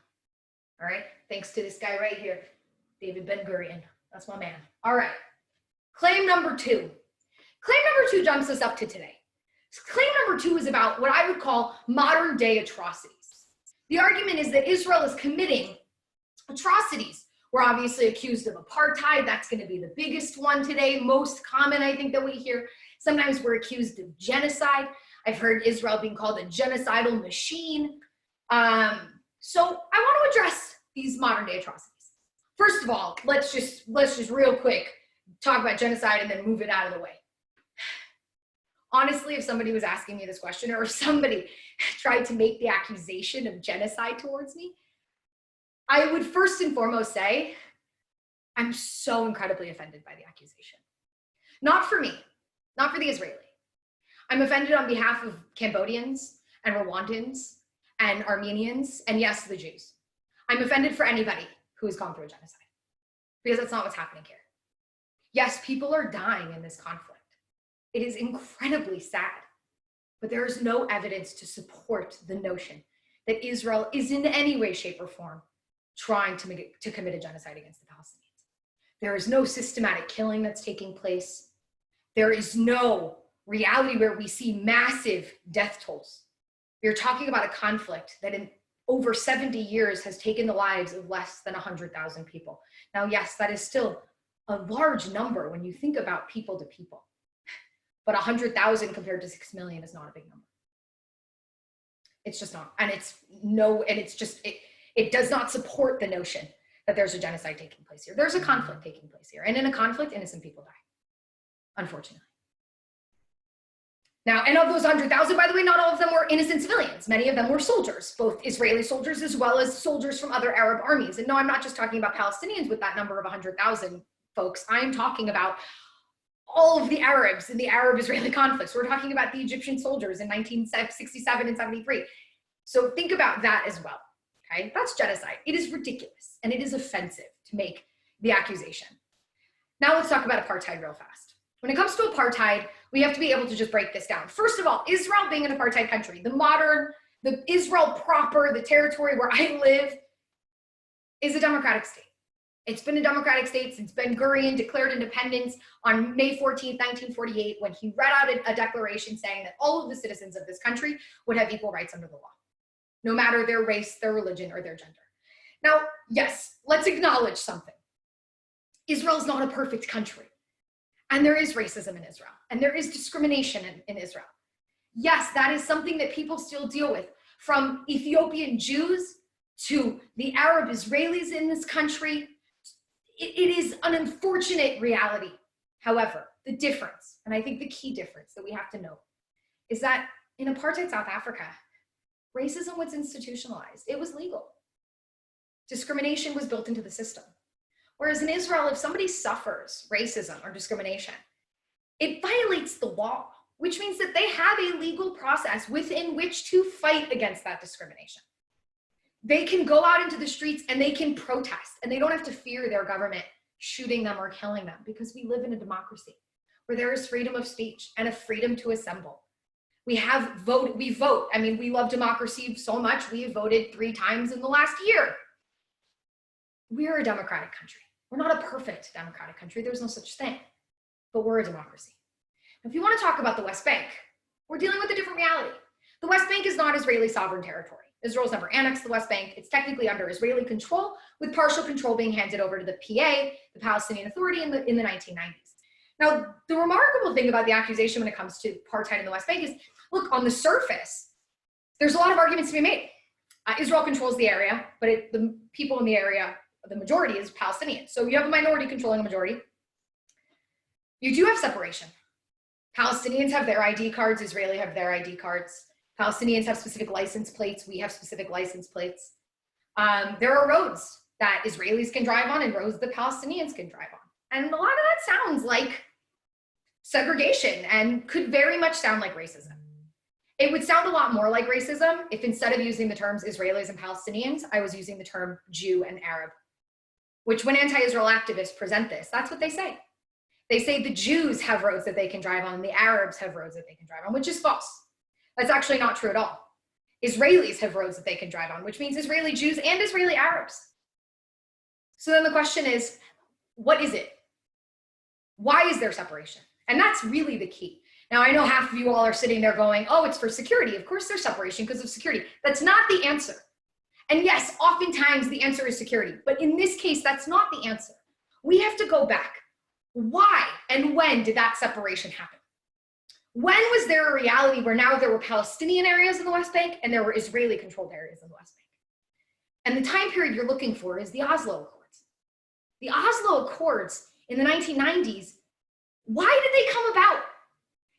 All right, thanks to this guy right here, David Ben-Gurion. That's my man. All right, claim number two. Claim number two jumps us up to today. Claim number two is about what I would call modern day atrocities. The argument is that Israel is committing atrocities We're obviously accused of apartheid. That's going to be the biggest one today, most common, I think, that we hear. Sometimes we're accused of genocide. I've heard Israel being called a genocidal machine. So I want to address these modern day atrocities. First of all, let's just real quick talk about genocide and then move it out of the way. Honestly, if somebody was asking me this question, or if somebody tried to make the accusation of genocide towards me, I would first and foremost say, I'm so incredibly offended by the accusation. Not for me, not for the Israeli. I'm offended on behalf of Cambodians and Rwandans and Armenians, and yes, the Jews. I'm offended for anybody who has gone through a genocide, because that's not what's happening here. Yes, people are dying in this conflict. It is incredibly sad, but there is no evidence to support the notion that Israel is in any way, shape, or form trying to commit a genocide against the Palestinians. There is no systematic killing that's taking place. There is no reality where we see massive death tolls. We're talking about a conflict that in over 70 years has taken the lives of less than 100,000 people. Now, yes, that is still a large number when you think about people to people. But 100,000 compared to 6 million is not a big number. It's just not. And it does not support the notion that there's a genocide taking place here. There's a conflict taking place here. And in a conflict, innocent people die, unfortunately. Now, and of those 100,000, by the way, not all of them were innocent civilians. Many of them were soldiers, both Israeli soldiers as well as soldiers from other Arab armies. And no, I'm not just talking about Palestinians with that number of 100,000 folks. I'm talking about all of the Arabs in the Arab-Israeli conflicts. We're talking about the Egyptian soldiers in 1967 and 73. So think about that as well, okay? That's genocide. It is ridiculous and it is offensive to make the accusation. Now let's talk about apartheid real fast. When it comes to apartheid, we have to be able to just break this down. First of all, Israel being an apartheid country, the Israel proper, the territory where I live, is a democratic state. It's been a democratic state since Ben Gurion declared independence on May 14th, 1948, when he read out a declaration saying that all of the citizens of this country would have equal rights under the law, no matter their race, their religion, or their gender. Now, yes, let's acknowledge something. Israel is not a perfect country. And there is racism in Israel, and there is discrimination in Israel. Yes, that is something that people still deal with, from Ethiopian Jews to the Arab Israelis in this country. It is an unfortunate reality. However, the difference, and I think the key difference that we have to note, is that in apartheid South Africa, racism was institutionalized. It was legal. Discrimination was built into the system. Whereas in Israel, if somebody suffers racism or discrimination, it violates the law, which means that they have a legal process within which to fight against that discrimination. They can go out into the streets and they can protest, and they don't have to fear their government shooting them or killing them, because we live in a democracy where there is freedom of speech and a freedom to assemble. We vote. I mean, we love democracy so much. We have voted 3 times in the last year. We're a democratic country. We're not a perfect democratic country. There's no such thing, but we're a democracy. If you want to talk about the West Bank, we're dealing with a different reality. The West Bank is not Israeli sovereign territory. Israel's never annexed the West Bank. It's technically under Israeli control, with partial control being handed over to the PA, the Palestinian Authority, in the 1990s. Now, the remarkable thing about the accusation when it comes to apartheid in the West Bank is, look, on the surface, there's a lot of arguments to be made. Israel controls the area, but the people in the area, the majority is Palestinians. So you have a minority controlling a majority. You do have separation. Palestinians have their ID cards, Israelis have their ID cards. Palestinians have specific license plates, we have specific license plates. There are roads that Israelis can drive on and roads that Palestinians can drive on. And a lot of that sounds like segregation and could very much sound like racism. It would sound a lot more like racism if instead of using the terms Israelis and Palestinians, I was using the term Jew and Arab, which when anti-Israel activists present this, that's what they say. They say the Jews have roads that they can drive on and the Arabs have roads that they can drive on, which is false. That's actually not true at all. Israelis have roads that they can drive on, which means Israeli Jews and Israeli Arabs. So then the question is, what is it? Why is there separation? And that's really the key. Now, I know half of you all are sitting there going, oh, it's for security. Of course there's separation because of security. That's not the answer. And yes, oftentimes the answer is security, but in this case, that's not the answer. We have to go back. Why and when did that separation happen? When was there a reality where now there were Palestinian areas in the West Bank and there were Israeli-controlled areas in the West Bank? And the time period you're looking for is the Oslo Accords. The Oslo Accords in the 1990s, why did they come about?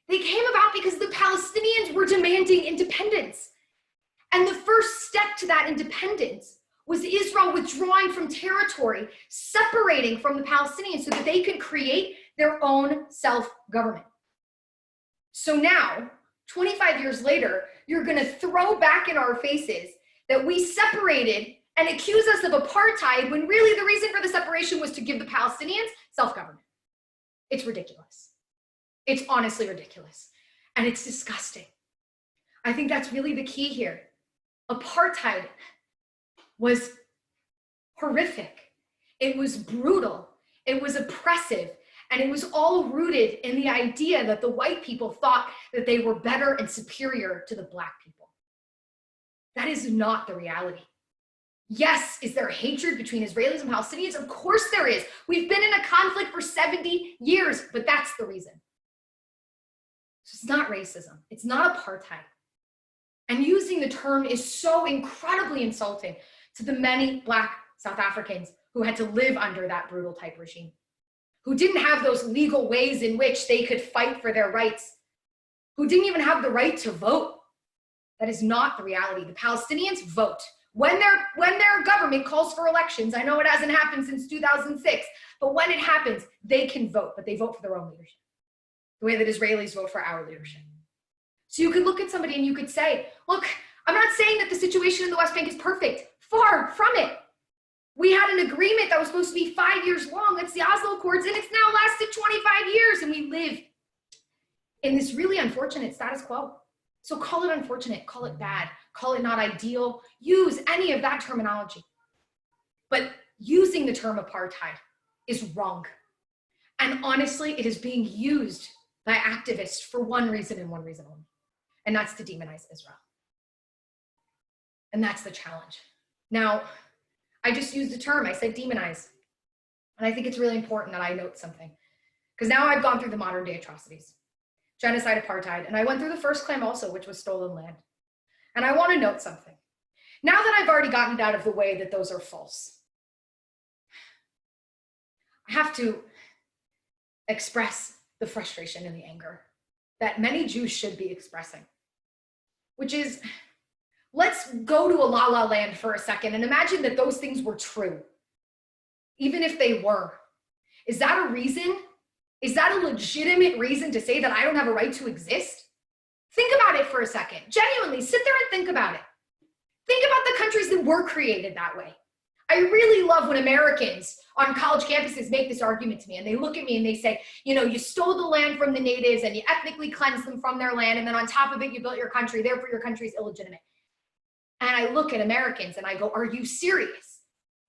They came about because the Palestinians were demanding independence. And the first step to that independence was Israel withdrawing from territory, separating from the Palestinians so that they could create their own self-government. So now, 25 years later, you're going to throw back in our faces that we separated and accuse us of apartheid when really the reason for the separation was to give the Palestinians self-government. It's ridiculous. It's honestly ridiculous. And it's disgusting. I think that's really the key here. Apartheid was horrific. It was brutal. It was oppressive. And it was all rooted in the idea that the white people thought that they were better and superior to the Black people. That is not the reality. Yes, is there hatred between Israelis and Palestinians? Of course there is. We've been in a conflict for 70 years, but that's the reason. So it's not racism. It's not apartheid. And using the term is so incredibly insulting to the many Black South Africans who had to live under that brutal type regime, who didn't have those legal ways in which they could fight for their rights, who didn't even have the right to vote. That is not the reality. The Palestinians vote. When their government calls for elections, I know it hasn't happened since 2006, but when it happens, they can vote, but they vote for their own leadership, the way that Israelis vote for our leadership. So you could look at somebody and you could say, look, I'm not saying that the situation in the West Bank is perfect. Far from it. We had an agreement that was supposed to be 5 years long. It's the Oslo Accords, and it's now lasted 25 years, and we live in this really unfortunate status quo. So call it unfortunate, call it bad, call it not ideal, use any of that terminology. But using the term apartheid is wrong. And honestly, it is being used by activists for one reason and one reason only. And that's to demonize Israel. And that's the challenge. Now, I just used the term, I said demonize. And I think it's really important that I note something. Because now I've gone through the modern day atrocities, genocide, apartheid, and I went through the first claim also, which was stolen land. And I want to note something. Now that I've already gotten it out of the way that those are false, I have to express the frustration and the anger that many Jews should be expressing, which is, let's go to a la-la land for a second and imagine that those things were true, even if they were. Is that a reason? Is that a legitimate reason to say that I don't have a right to exist? Think about it for a second. Genuinely, sit there and think about it. Think about the countries that were created that way. I really love when Americans on college campuses make this argument to me, and they look at me and they say, you know, you stole the land from the natives and you ethnically cleansed them from their land, and then on top of it, you built your country, therefore your country is illegitimate. And I look at Americans and I go, are you serious?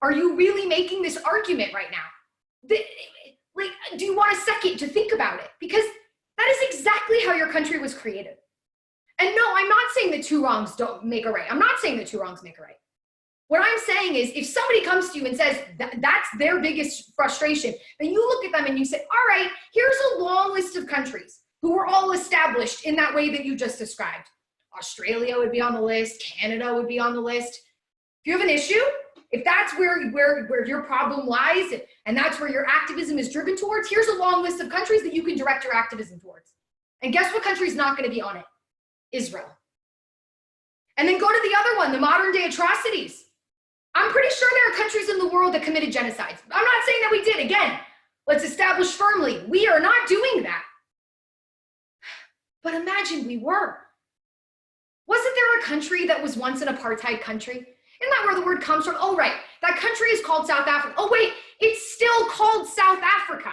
Are you really making this argument right now? Like, do you want a second to think about it? Because that is exactly how your country was created. And no, I'm not saying that two wrongs don't make a right. I'm not saying that two wrongs make a right. What I'm saying is, if somebody comes to you and says that's their biggest frustration, then you look at them and you say, all right, here's a long list of countries who were all established in that way that you just described. Australia would be on the list. Canada would be on the list. If you have an issue, if that's where your problem lies and that's where your activism is driven towards, here's a long list of countries that you can direct your activism towards. And guess what country is not going to be on it? Israel. And then go to the other one, the modern day atrocities. I'm pretty sure there are countries in the world that committed genocides. I'm not saying that we did. Again, let's establish firmly, we are not doing that. But imagine we were. Wasn't there a country that was once an apartheid country? Isn't that where the word comes from? Oh, right. That country is called South Africa. Oh, wait. It's still called South Africa.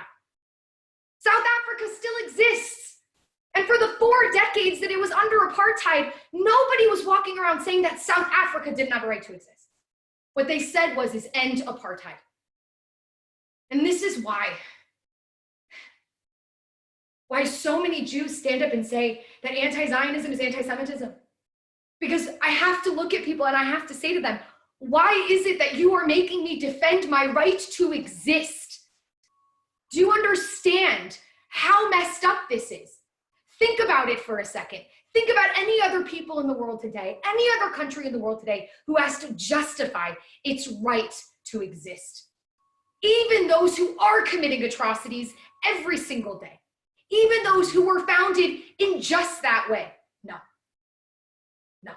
South Africa still exists. And for the 4 decades that it was under apartheid, nobody was walking around saying that South Africa didn't have a right to exist. What they said was end apartheid. And this is why so many Jews stand up and say that anti-Zionism is anti-Semitism. Because I have to look at people and I have to say to them, Why is it that you are making me defend my right to exist? Do you understand how messed up this is? Think about it for a second. Think about any other people in the world today, any other country in the world today who has to justify its right to exist. Even those who are committing atrocities every single day. Even those who were founded in just that way. No. No.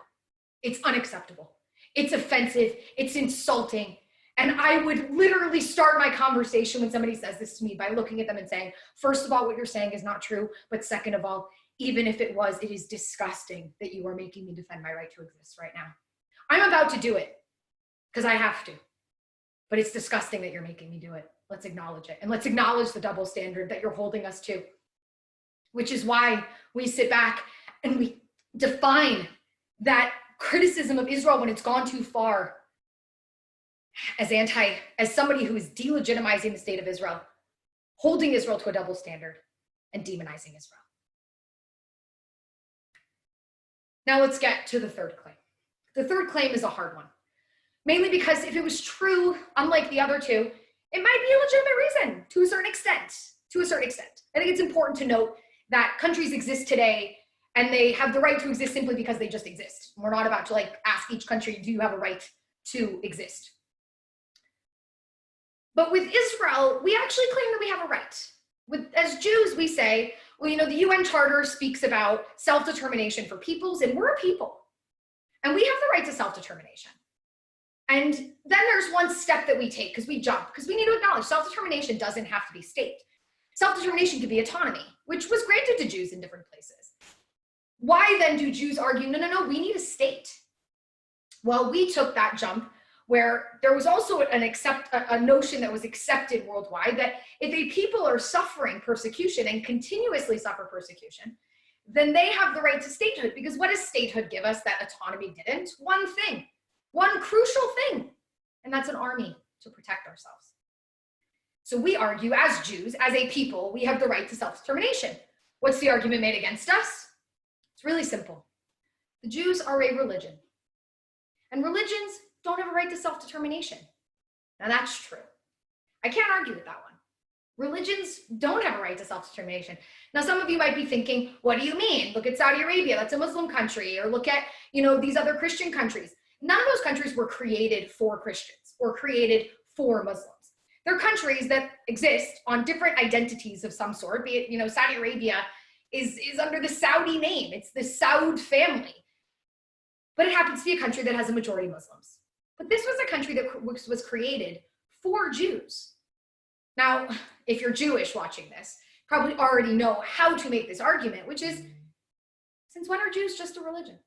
It's unacceptable. It's offensive. It's insulting. And I would literally start my conversation when somebody says this to me by looking at them and saying, first of all, what you're saying is not true. But second of all, even if it was, it is disgusting that you are making me defend my right to exist right now. I'm about to do it because I have to. But it's disgusting that you're making me do it. Let's acknowledge it. And let's acknowledge the double standard that you're holding us to, which is why we sit back and we define that criticism of Israel when it's gone too far as somebody who is delegitimizing the state of Israel, holding Israel to a double standard, and demonizing Israel. Now let's get to the third claim. The third claim is a hard one, mainly because if it was true, unlike the other two, it might be a legitimate reason to a certain extent. I think it's important to note that countries exist today and they have the right to exist simply because they just exist. We're not about to ask each country, do you have a right to exist? But with Israel, we actually claim that we have a right. As Jews, we say, well, the UN Charter speaks about self-determination for peoples, and we're a people. And we have the right to self-determination. And then there's one step that we take, because we jump, because we need to acknowledge self-determination doesn't have to be state. Self-determination could be autonomy, which was granted to Jews in different places. Why then do Jews argue, no, we need a state? Well, we took that jump where there was also a notion that was accepted worldwide that if a people are suffering persecution and continuously suffer persecution, then they have the right to statehood. Because what does statehood give us that autonomy didn't? One thing, one crucial thing, and that's an army to protect ourselves. So we argue as Jews, as a people, we have the right to self-determination. What's the argument made against us? It's really simple. The Jews are a religion, and religions don't have a right to self-determination. Now that's true. I can't argue with that one. Religions don't have a right to self-determination. Now some of you might be thinking, what do you mean? Look at Saudi Arabia, that's a Muslim country, or look at, these other Christian countries. None of those countries were created for Christians or created for Muslims. They're countries that exist on different identities of some sort, be it, Saudi Arabia is under the Saudi name. It's the Saud family. But it happens to be a country that has a majority of Muslims. But this was a country that was created for Jews. Now, if you're Jewish watching this, you probably already know how to make this argument, which is, since when are Jews just a religion?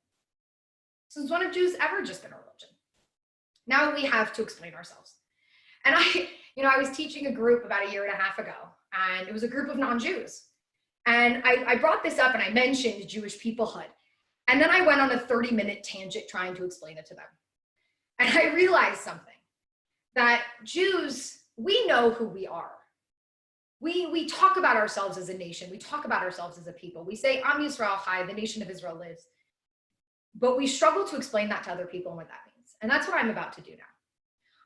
Since when have Jews ever just been a religion? Now we have to explain ourselves. And I was teaching a group about 1.5 years ago, and it was a group of non-Jews. And I brought this up and I mentioned Jewish peoplehood. And then I went on a 30-minute tangent trying to explain it to them. And I realized something, that Jews, we know who we are. We talk about ourselves as a nation. We talk about ourselves as a people. We say, Am Yisrael Chai, the nation of Israel lives. But we struggle to explain that to other people and what that means. And that's what I'm about to do now.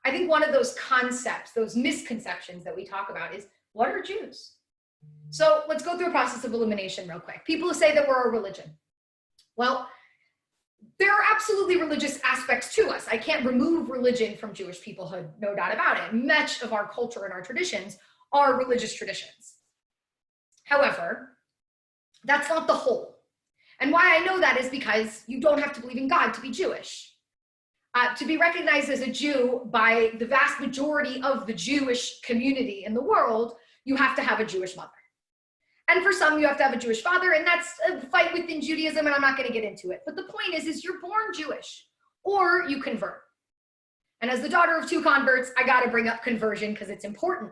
I think one of those concepts, those misconceptions that we talk about is, what are Jews? So let's go through a process of elimination real quick. People who say that we're a religion. Well, there are absolutely religious aspects to us. I can't remove religion from Jewish peoplehood, no doubt about it. Much of our culture and our traditions are religious traditions. However, that's not the whole. And why I know that is because you don't have to believe in God to be Jewish. To be recognized as a Jew by the vast majority of the Jewish community in the world, you have to have a Jewish mother. And for some, you have to have a Jewish father, and that's a fight within Judaism, and I'm not going to get into it. But the point is you're born Jewish, or you convert. And as the daughter of 2 converts, I got to bring up conversion because it's important.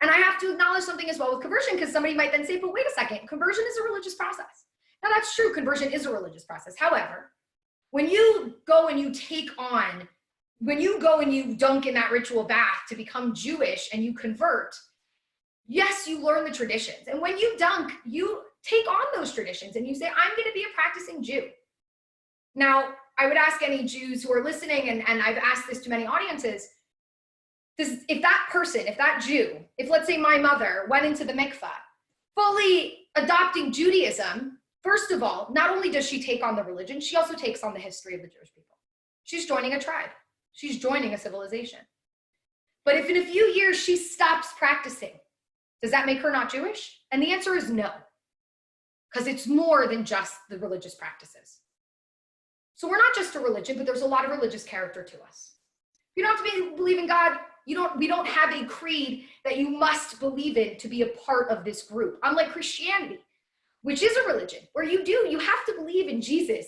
And I have to acknowledge something as well with conversion, because somebody might then say, but wait a second, conversion is a religious process. Now that's true, conversion is a religious process. However, when you go and you dunk in that ritual bath to become Jewish and you convert, yes, you learn the traditions. And when you dunk, you take on those traditions and you say, I'm going to be a practicing Jew. Now, I would ask any Jews who are listening, and I've asked this to many audiences, if that person, if that Jew, if let's say my mother went into the mikvah, fully adopting Judaism, first of all, not only does she take on the religion, she also takes on the history of the Jewish people. She's joining a tribe. She's joining a civilization. But if in a few years she stops practicing, does that make her not Jewish? And the answer is no, because it's more than just the religious practices. So we're not just a religion, but there's a lot of religious character to us. You don't have to believe in God. We don't have a creed that you must believe in to be a part of this group. Unlike Christianity, which is a religion where you have to believe in Jesus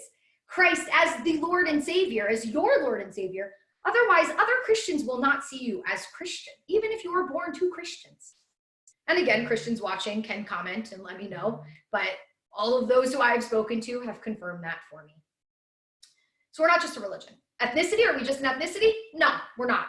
Christ as the Lord and Savior, as your Lord and Savior. Otherwise, other Christians will not see you as Christian, even if you were born to Christians. And again, Christians watching can comment and let me know, but all of those who I've spoken to have confirmed that for me. So we're not just a religion. Ethnicity, are we just an ethnicity? No, we're not.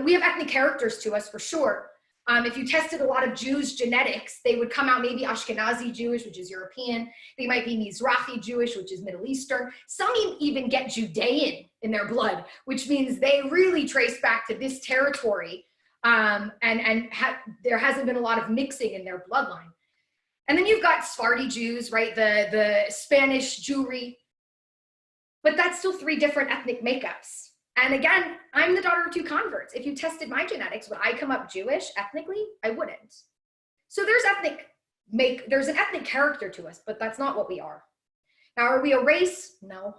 We have ethnic characters to us for sure. If you tested a lot of Jews' genetics, they would come out maybe Ashkenazi Jewish, which is European. They might be Mizrahi Jewish, which is Middle Eastern. Some even get Judean in their blood, which means they really trace back to this territory, there hasn't been a lot of mixing in their bloodline. And then you've got Sephardi Jews, right? The Spanish Jewry, but that's still 3 different ethnic makeups. And again, I'm the daughter of 2 converts. If you tested my genetics, would I come up Jewish ethnically? I wouldn't. So there's an ethnic character to us, but that's not what we are. Now, are we a race? No.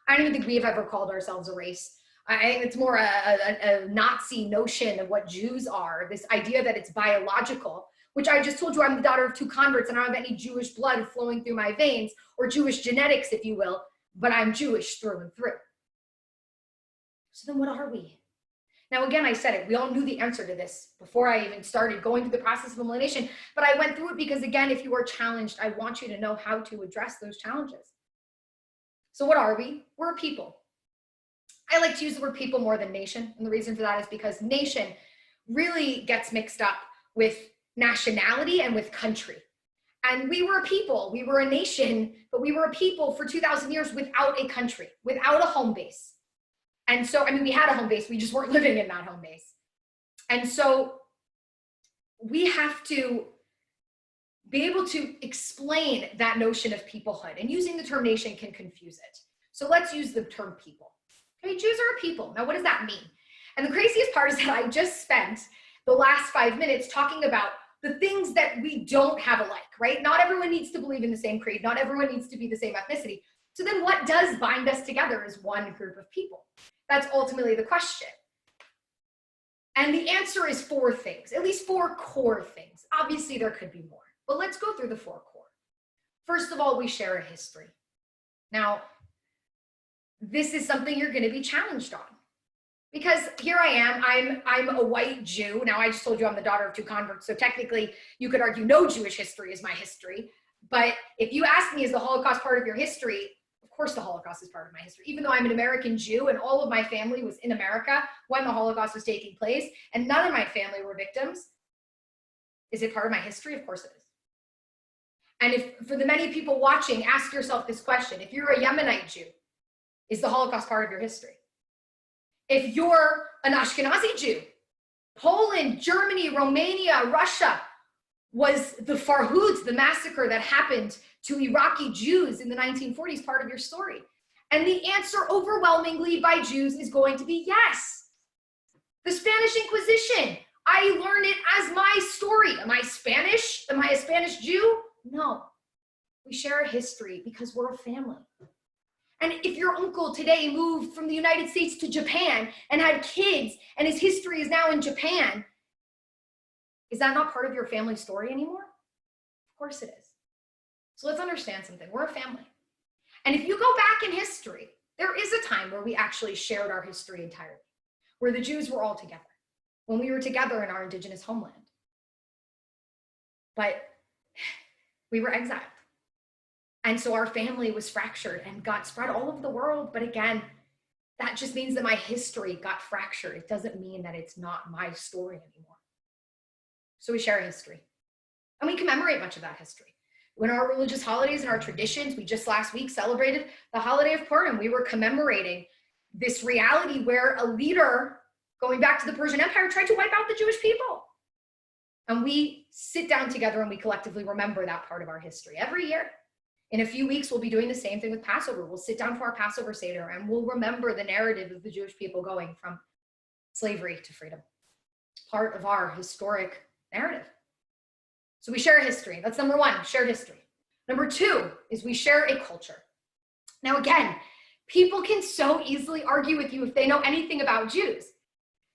I don't even think we've ever called ourselves a race. I think it's more a Nazi notion of what Jews are, this idea that it's biological, which I just told you I'm the daughter of 2 converts and I don't have any Jewish blood flowing through my veins, or Jewish genetics, if you will, but I'm Jewish through and through. So then what are we? Now, again, I said it, we all knew the answer to this before I even started going through the process of elimination, but I went through it because, again, if you are challenged, I want you to know how to address those challenges. So what are we? We're a people. I like to use the word people more than nation, and the reason for that is because nation really gets mixed up with nationality and with country. And we were a people, we were a nation, but we were a people for 2,000 years without a country, without a home base. And so, I mean, we had a home base, we just weren't living in that home base. And so we have to be able to explain that notion of peoplehood, and using the term nation can confuse it. So let's use the term people. Okay, Jews are a people. Now, what does that mean? And the craziest part is that I just spent the last 5 minutes talking about the things that we don't have alike, right? Not everyone needs to believe in the same creed. Not everyone needs to be the same ethnicity. So then what does bind us together as one group of people? That's ultimately the question. And the answer is 4 things, at least 4 core things. Obviously, there could be more, but let's go through the 4 core. First of all, we share a history. Now, this is something you're going to be challenged on, because here I am, I'm a white Jew. Now, I just told you I'm the daughter of 2 converts, so technically you could argue no Jewish history is my history. But if you ask me, is the Holocaust part of your history? Of course the Holocaust is part of my history, even though I'm an American Jew and all of my family was in America when the Holocaust was taking place and none of my family were victims. Is it part of my history? Of course it is. And if, for the many people watching, ask yourself this question. If you're a Yemenite Jew, is the Holocaust part of your history? If you're an Ashkenazi Jew, Poland, Germany, Romania, Russia, was the Farhud, the massacre that happened to Iraqi Jews in the 1940s, part of your story? And the answer overwhelmingly by Jews is going to be yes. The Spanish Inquisition, I learned it as my story. Am I Spanish? Am I a Spanish Jew? No. We share a history because we're a family. And if your uncle today moved from the United States to Japan and had kids and his history is now in Japan, is that not part of your family story anymore? Of course it is. So let's understand something. We're a family. And if you go back in history, there is a time where we actually shared our history entirely, where the Jews were all together, when we were together in our indigenous homeland. But we were exiled. And so our family was fractured and got spread all over the world. But again, that just means that my history got fractured. It doesn't mean that it's not my story anymore. So we share a history. And we commemorate much of that history. In our religious holidays and our traditions, we just last week celebrated the holiday of Purim. We were commemorating this reality where a leader, going back to the Persian Empire, tried to wipe out the Jewish people. And we sit down together and we collectively remember that part of our history every year. In a few weeks, we'll be doing the same thing with Passover. We'll sit down for our Passover Seder and we'll remember the narrative of the Jewish people going from slavery to freedom. Part of our historic narrative. So we share a history. That's number one, share history. Number two is we share a culture. Now again, people can so easily argue with you if they know anything about Jews,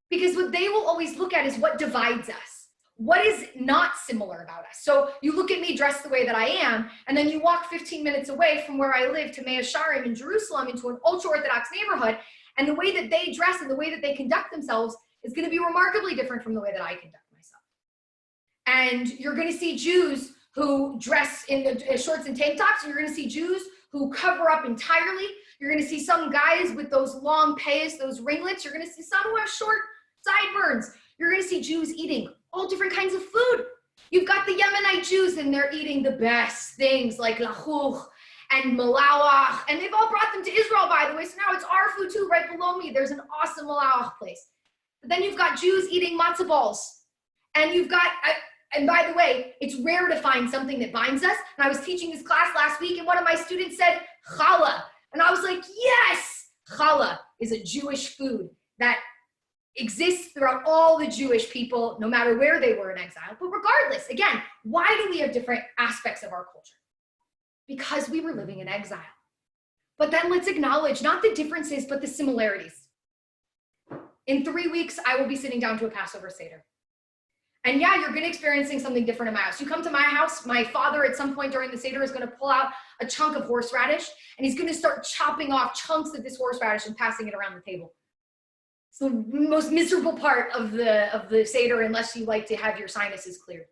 because what they will always look at is what divides us. What is not similar about us? So you look at me dressed the way that I am, and then you walk 15 minutes away from where I live to Mea Sharim in Jerusalem into an ultra-Orthodox neighborhood, and the way that they dress and the way that they conduct themselves is going to be remarkably different from the way that I conduct myself. And you're going to see Jews who dress in the shorts and tank tops, and you're going to see Jews who cover up entirely. You're going to see some guys with those long payas, those ringlets. You're going to see some who have short sideburns. You're going to see Jews eating all different kinds of food. You've got the Yemenite Jews, and they're eating the best things like lachuch and malawach, and they've all brought them to Israel, by the way, so now it's our food too. Right below me, there's an awesome malawach place. But then you've got Jews eating matzah balls, and you've got, and by the way, it's rare to find something that binds us, and I was teaching this class last week, and one of my students said challah, and I was like, yes, challah is a Jewish food that exists throughout all the Jewish people, no matter where they were in exile. But regardless, again, why do we have different aspects of our culture? Because we were living in exile. But then let's acknowledge not the differences, but the similarities. In 3 weeks, I will be sitting down to a Passover Seder. And yeah, you're going to experiencing something different in my house. You come to my house, my father at some point during the Seder is going to pull out a chunk of horseradish, and he's going to start chopping off chunks of this horseradish and passing it around the table. It's the most miserable part of the Seder, unless you like to have your sinuses cleared.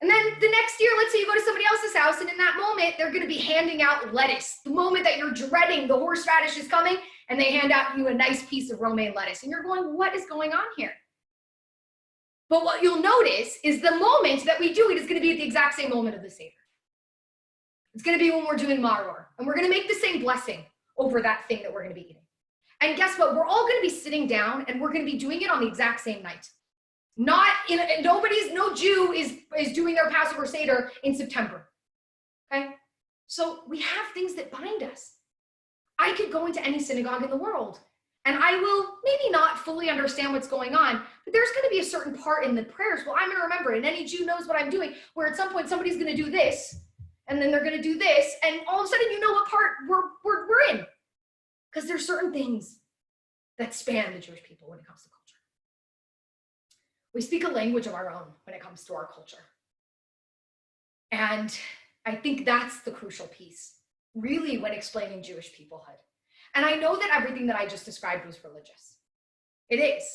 And then the next year, let's say you go to somebody else's house, and in that moment, they're going to be handing out lettuce. The moment that you're dreading the horseradish is coming, and they hand out you a nice piece of romaine lettuce. And you're going, what is going on here? But what you'll notice is the moment that we do it is going to be at the exact same moment of the Seder. It's going to be when we're doing maror. And we're going to make the same blessing over that thing that we're going to be eating. And guess what? We're all going to be sitting down, and we're going to be doing it on the exact same night. No Jew is doing their Passover Seder in September, okay? So we have things that bind us. I could go into any synagogue in the world, and I will maybe not fully understand what's going on, but there's going to be a certain part in the prayers, well, I'm going to remember it, and any Jew knows what I'm doing, where at some point somebody's going to do this, and then they're going to do this, and all of a sudden you know what part we're in. Because there's certain things that span the Jewish people when it comes to culture. We speak a language of our own when it comes to our culture. And I think that's the crucial piece, really, when explaining Jewish peoplehood. And I know that everything that I just described was religious. It is.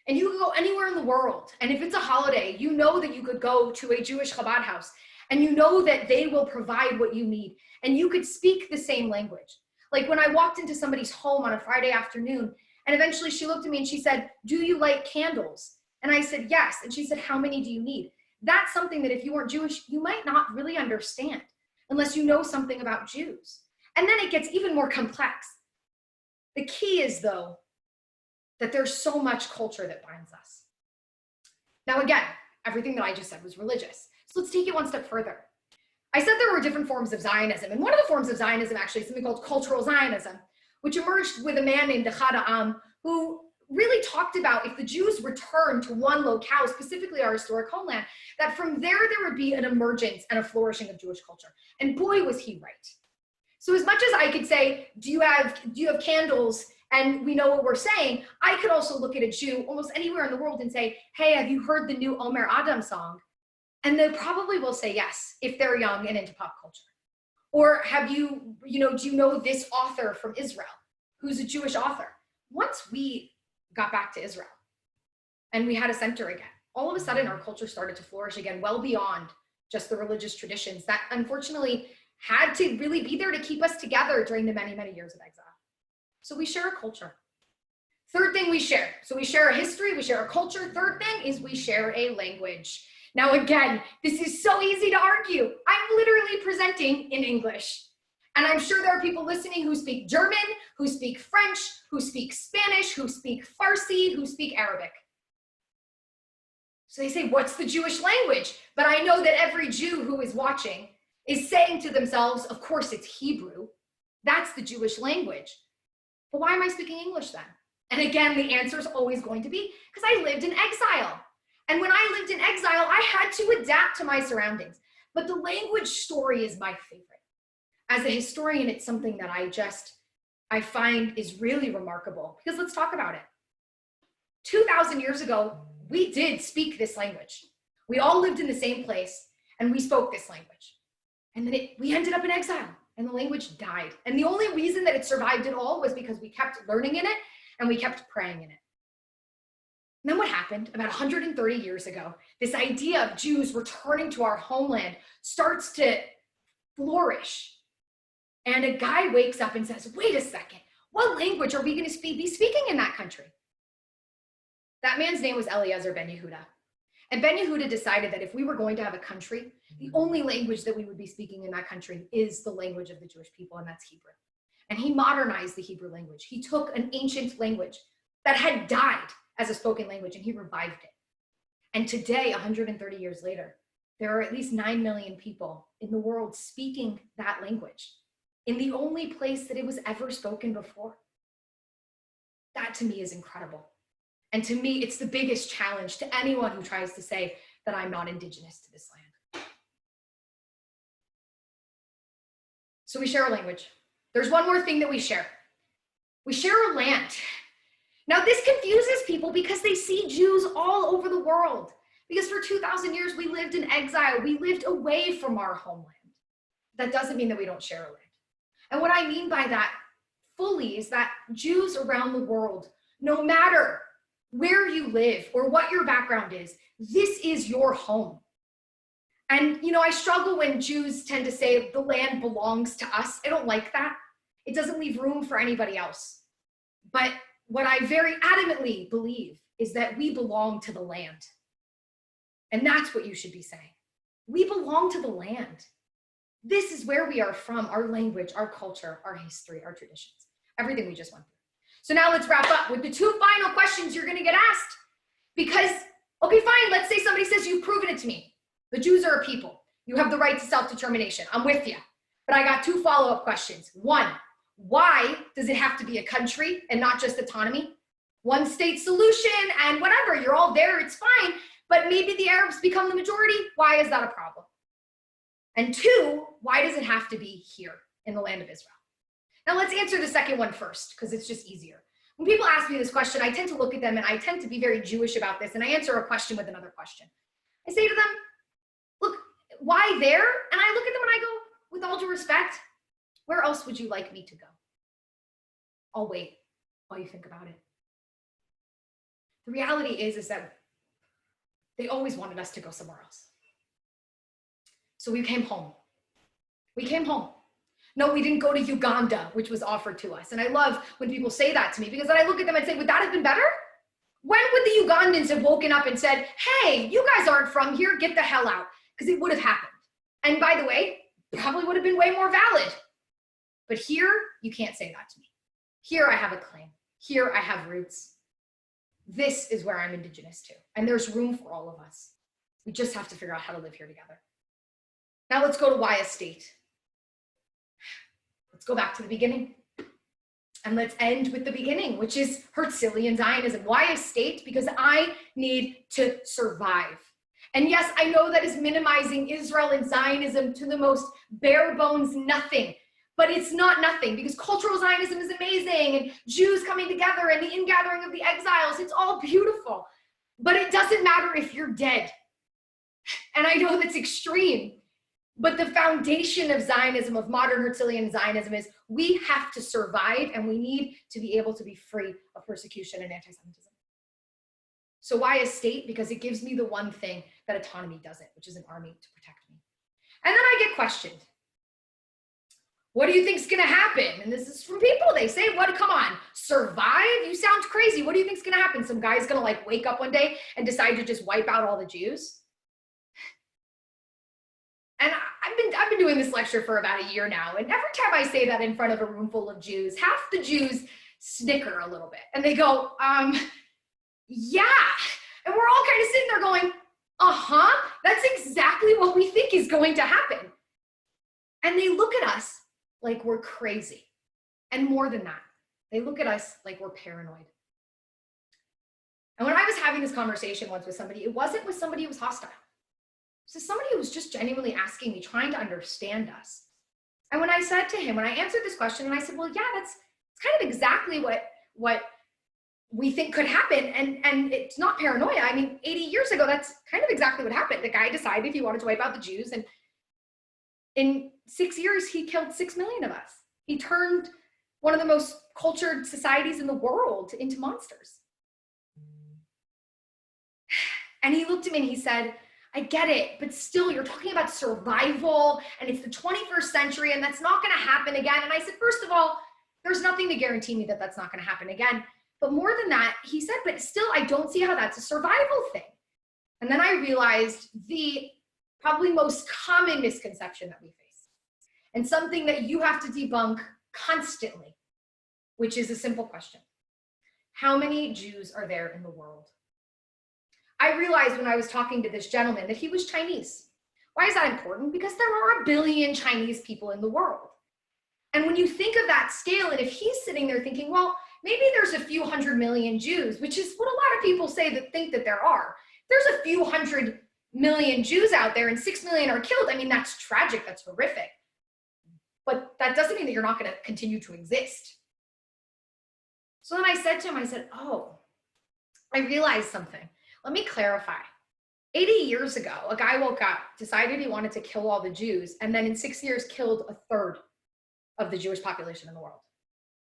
And you can go anywhere in the world. And if it's a holiday, you know that you could go to a Jewish Chabad house, and you know that they will provide what you need. And you could speak the same language. Like when I walked into somebody's home on a Friday afternoon, and eventually she looked at me and she said, do you light candles? And I said, yes. And she said, how many do you need? That's something that if you weren't Jewish, you might not really understand unless you know something about Jews. And then it gets even more complex. The key is, though, that there's so much culture that binds us. Now, again, everything that I just said was religious. So let's take it one step further. I said there were different forms of Zionism, and one of the forms of Zionism actually is something called cultural Zionism, which emerged with a man named Echad Ha'am, who really talked about if the Jews returned to one locale, specifically our historic homeland, that from there would be an emergence and a flourishing of Jewish culture. And boy, was he right. So as much as I could say, do you have candles, and we know what we're saying, I could also look at a Jew almost anywhere in the world and say, hey, have you heard the new Omer Adam song? And they probably will say yes, if they're young and into pop culture. Or do you know this author from Israel, who's a Jewish author? Once we got back to Israel and we had a center again, all of a sudden our culture started to flourish again, well beyond just the religious traditions that unfortunately had to really be there to keep us together during the many, many years of exile. So we share a culture. Third thing we share. So we share a history, we share a culture. Third thing is we share a language. Now again, this is so easy to argue. I'm literally presenting in English. And I'm sure there are people listening who speak German, who speak French, who speak Spanish, who speak Farsi, who speak Arabic. So they say, what's the Jewish language? But I know that every Jew who is watching is saying to themselves, of course it's Hebrew. That's the Jewish language. But why am I speaking English then? And again, the answer is always going to be because I lived in exile. And when I lived in exile, I had to adapt to my surroundings. But the language story is my favorite. As a historian, it's something that I find is really remarkable, because let's talk about it. 2,000 years ago, we did speak this language. We all lived in the same place and we spoke this language. And then we ended up in exile and the language died. And the only reason that it survived at all was because we kept learning in it and we kept praying in it. And then what happened about 130 years ago, this idea of Jews returning to our homeland starts to flourish. And a guy wakes up and says, wait a second, what language are we going to be speaking in that country? That man's name was Eliezer Ben Yehuda. And Ben Yehuda decided that if we were going to have a country, the only language that we would be speaking in that country is the language of the Jewish people, and that's Hebrew. And he modernized the Hebrew language. He took an ancient language that had died as a spoken language and he revived it. And today, 130 years later, there are at least 9 million people in the world speaking that language in the only place that it was ever spoken before. That to me is incredible. And to me, it's the biggest challenge to anyone who tries to say that I'm not indigenous to this land. So we share a language. There's one more thing that we share. We share a land. Now this confuses people because they see Jews all over the world. Because for 2,000 years, we lived in exile. We lived away from our homeland. That doesn't mean that we don't share a land. And what I mean by that fully is that Jews around the world, no matter where you live or what your background is, this is your home. And, you know, I struggle when Jews tend to say the land belongs to us. I don't like that. It doesn't leave room for anybody else. But what I very adamantly believe is that we belong to the land. And that's what you should be saying. We belong to the land. This is where we are from, our language, our culture, our history, our traditions, everything we just went through. So now let's wrap up with the 2 final questions you're going to get asked. Because, okay, fine, let's say somebody says, you've proven it to me. The Jews are a people. You have the right to self-determination. I'm with you. But I got 2 follow-up questions. 1, why does it have to be a country and not just autonomy? One state solution and whatever, you're all there, it's fine. But maybe the Arabs become the majority. Why is that a problem? And 2, why does it have to be here in the land of Israel? Now let's answer the second one first, because it's just easier. When people ask me this question, I tend to look at them and I tend to be very Jewish about this, and I answer a question with another question. I say to them, look, why there? And I look at them and I go, with all due respect, where else would you like me to go? I'll wait while you think about it. The reality is that they always wanted us to go somewhere else. So we came home. We came home. No, we didn't go to Uganda, which was offered to us. And I love when people say that to me, because then I look at them and say, would that have been better? When would the Ugandans have woken up and said, hey, you guys aren't from here, get the hell out? Because it would have happened. And by the way, probably would have been way more valid. But here, you can't say that to me. Here I have a claim. Here I have roots. This is where I'm indigenous to. And there's room for all of us. We just have to figure out how to live here together. Now let's go to why a state. Let's go back to the beginning. And let's end with the beginning, which is Herzlian Zionism. Why a state? Because I need to survive. And yes, I know that is minimizing Israel and Zionism to the most bare bones nothing. But it's not nothing, because cultural Zionism is amazing, and Jews coming together and the ingathering of the exiles, it's all beautiful. But it doesn't matter if you're dead. And I know that's extreme. But the foundation of Zionism, of modern Herzlian Zionism, is we have to survive and we need to be able to be free of persecution and anti-Semitism. So why a state? Because it gives me the one thing that autonomy doesn't, which is an army to protect me. And then I get questioned. What do you think is going to happen? And this is from people. They say, what, come on, survive? You sound crazy. What do you think is going to happen? Some guy's going to like wake up one day and decide to just wipe out all the Jews? And I've been doing this lecture for about a year now. And every time I say that in front of a room full of Jews, half the Jews snicker a little bit. And they go, yeah. And we're all kind of sitting there going, that's exactly what we think is going to happen. And they look at us like we're crazy. And more than that, they look at us like we're paranoid. And when I was having this conversation once with somebody, it wasn't with somebody who was hostile. So somebody who was just genuinely asking me, trying to understand us. And when I said to him, when I answered this question, and I said, well, yeah, it's kind of exactly what we think could happen. And it's not paranoia. I mean, 80 years ago, that's kind of exactly what happened. The guy decided he wanted to wipe out the Jews. And in 6 years, he killed 6 million of us. He turned one of the most cultured societies in the world into monsters. And he looked at me and he said, I get it, but still you're talking about survival and it's the 21st century and that's not gonna happen again. And I said, first of all, there's nothing to guarantee me that that's not gonna happen again. But more than that, he said, but still I don't see how that's a survival thing. And then I realized the probably most common misconception that we face and something that you have to debunk constantly, which is a simple question. How many Jews are there in the world? I realized when I was talking to this gentleman that he was Chinese. Why is that important? Because there are 1 billion Chinese people in the world. And when you think of that scale, and if he's sitting there thinking, well, maybe there's a few 100 million Jews, which is what a lot of people say that think that there are. There's a few 100 million Jews out there and 6 million are killed. I mean, that's tragic, that's horrific. But that doesn't mean that you're not gonna continue to exist. So then I said to him, I said, oh, I realized something. Let me clarify. 80 years ago, a guy woke up, decided he wanted to kill all the Jews, and then in 6 years killed 1/3 of the Jewish population in the world.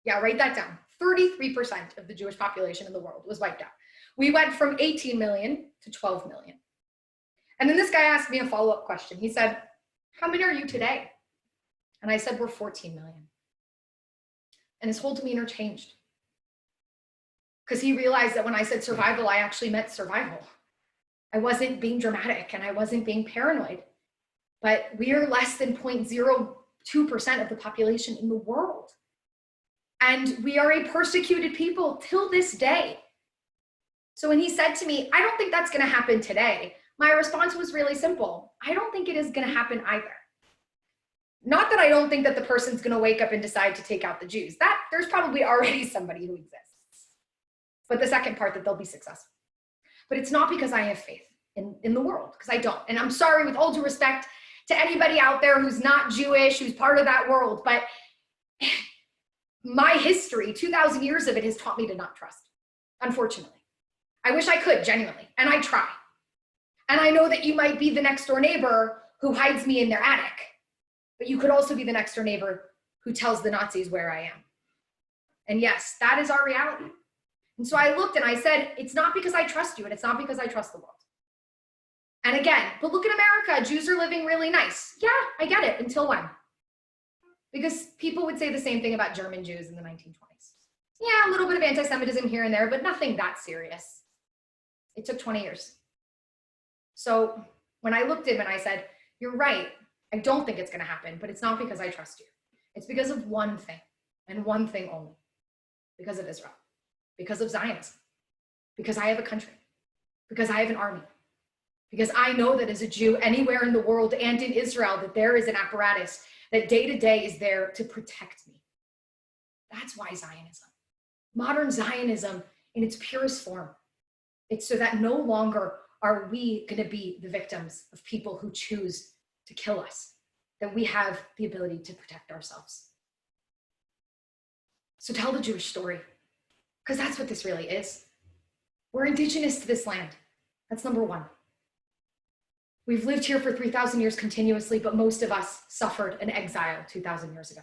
Yeah, write that down. 33% of the Jewish population in the world was wiped out. We went from 18 million to 12 million. And then this guy asked me a follow-up question. He said, how many are you today? And I said, we're 14 million. And his whole demeanor changed. Because he realized that when I said survival, I actually meant survival. I wasn't being dramatic and I wasn't being paranoid. But we are less than 0.02% of the population in the world. And we are a persecuted people till this day. So when he said to me, I don't think that's going to happen today, my response was really simple. I don't think it is going to happen either. Not that I don't think that the person's going to wake up and decide to take out the Jews. That there's probably already somebody who exists. But the second part, that they'll be successful. But it's not because I have faith in the world, because I don't. And I'm sorry, with all due respect to anybody out there who's not Jewish, who's part of that world, but my history, 2,000 years of it, has taught me to not trust, unfortunately. I wish I could, genuinely, and I try. And I know that you might be the next door neighbor who hides me in their attic, but you could also be the next door neighbor who tells the Nazis where I am. And yes, that is our reality. And so I looked and I said, it's not because I trust you and it's not because I trust the world. And again, but look at America, Jews are living really nice. Yeah, I get it, until when? Because people would say the same thing about German Jews in the 1920s. Yeah, a little bit of anti-Semitism here and there, but nothing that serious. It took 20 years. So when I looked at him and I said, you're right, I don't think it's gonna happen, but it's not because I trust you. It's because of one thing, and one thing only, because of Israel. Because of Zionism, because I have a country, because I have an army, because I know that as a Jew anywhere in the world and in Israel, that there is an apparatus that day to day is there to protect me. That's why Zionism, modern Zionism in its purest form, it's so that no longer are we going to be the victims of people who choose to kill us, that we have the ability to protect ourselves. So tell the Jewish story. Because that's what this really is. We're indigenous to this land. That's number one. We've lived here for 3,000 years continuously, but most of us suffered an exile 2,000 years ago.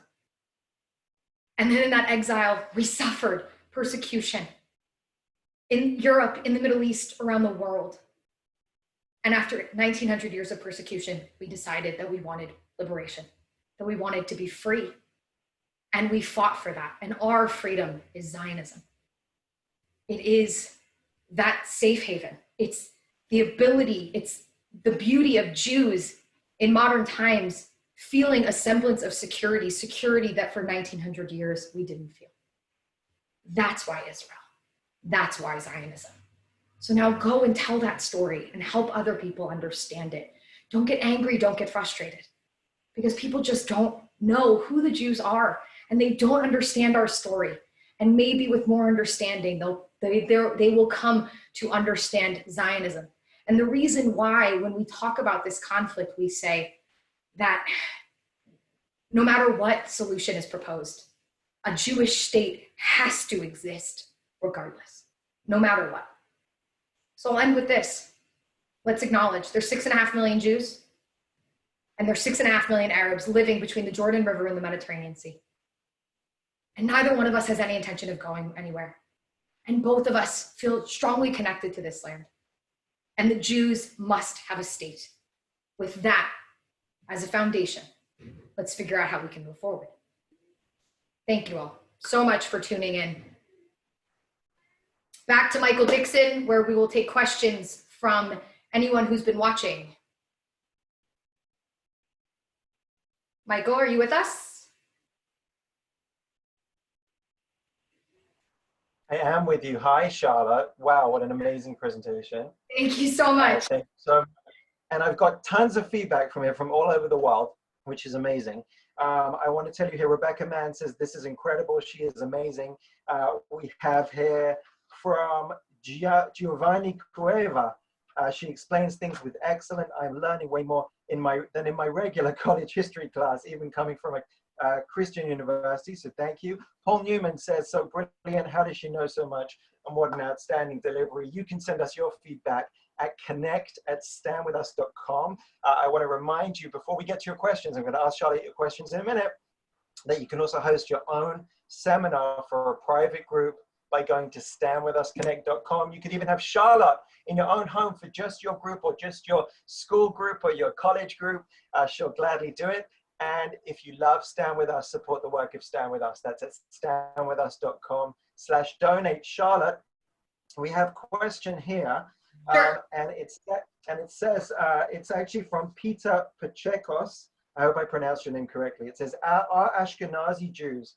And then in that exile, we suffered persecution in Europe, in the Middle East, around the world. And after 1,900 years of persecution, we decided that we wanted liberation, that we wanted to be free. And we fought for that. And our freedom is Zionism. It is that safe haven. It's the ability, it's the beauty of Jews in modern times, feeling a semblance of security that for 1900 years we didn't feel. That's why Israel. That's why Zionism. So now go and tell that story and help other people understand it. Don't get angry, don't get frustrated, because people just don't know who the Jews are and they don't understand our story. And maybe with more understanding, they will come to understand Zionism. And the reason why, when we talk about this conflict, we say that no matter what solution is proposed, a Jewish state has to exist regardless, no matter what. So I'll end with this. Let's acknowledge there's 6.5 million Jews and there's 6.5 million Arabs living between the Jordan River and the Mediterranean Sea. And neither one of us has any intention of going anywhere. And both of us feel strongly connected to this land. And the Jews must have a state. With that as a foundation, let's figure out how we can move forward. Thank you all so much for tuning in. Back to Michael Dixon, where we will take questions from anyone who's been watching. Michael, are you with us? I am with you. Hi, Charlotte. Wow, what an amazing presentation. Thank you so much. Thank you so much. And I've got tons of feedback from here from all over the world, which is amazing. I want to tell you here, Rebecca Mann says, this is incredible. She is amazing. We have here from Giovanni Cueva. She explains things with excellent. I'm learning way more than in my regular college history class, even coming from a Christian university, so thank you. Paul Newman says, so brilliant. How does she know so much? And what an outstanding delivery. You can send us your feedback at connect@standwithus.com. I want to remind you, before we get to your questions, I'm going to ask Charlotte your questions in a minute, that you can also host your own seminar for a private group by going to StandWithUsConnect.com. You could even have Charlotte in your own home for just your group or just your school group or your college group. She'll gladly do it. And if you love Stand With Us, support the work of Stand With Us. That's at StandWithUs.com/donate. Charlotte, we have a question here. Sure. And it says, it's actually from Peter Pachekos. I hope I pronounced your name correctly. It says, are Ashkenazi Jews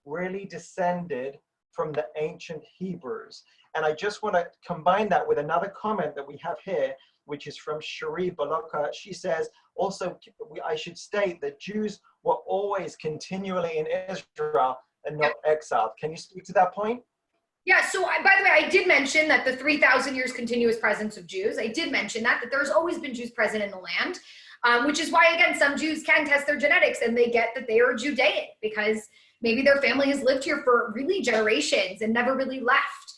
really descended from the ancient Hebrews? And I just want to combine that with another comment that we have here, which is from Cherie Baloka. She says, also, I should state that Jews were always continually in Israel and not exiled. Can you speak to that point? Yeah, so by the way, I did mention that the 3,000 years continuous presence of Jews, I did mention that there's always been Jews present in the land, which is why, again, some Jews can test their genetics and they get that they are Judean because maybe their family has lived here for really generations and never really left.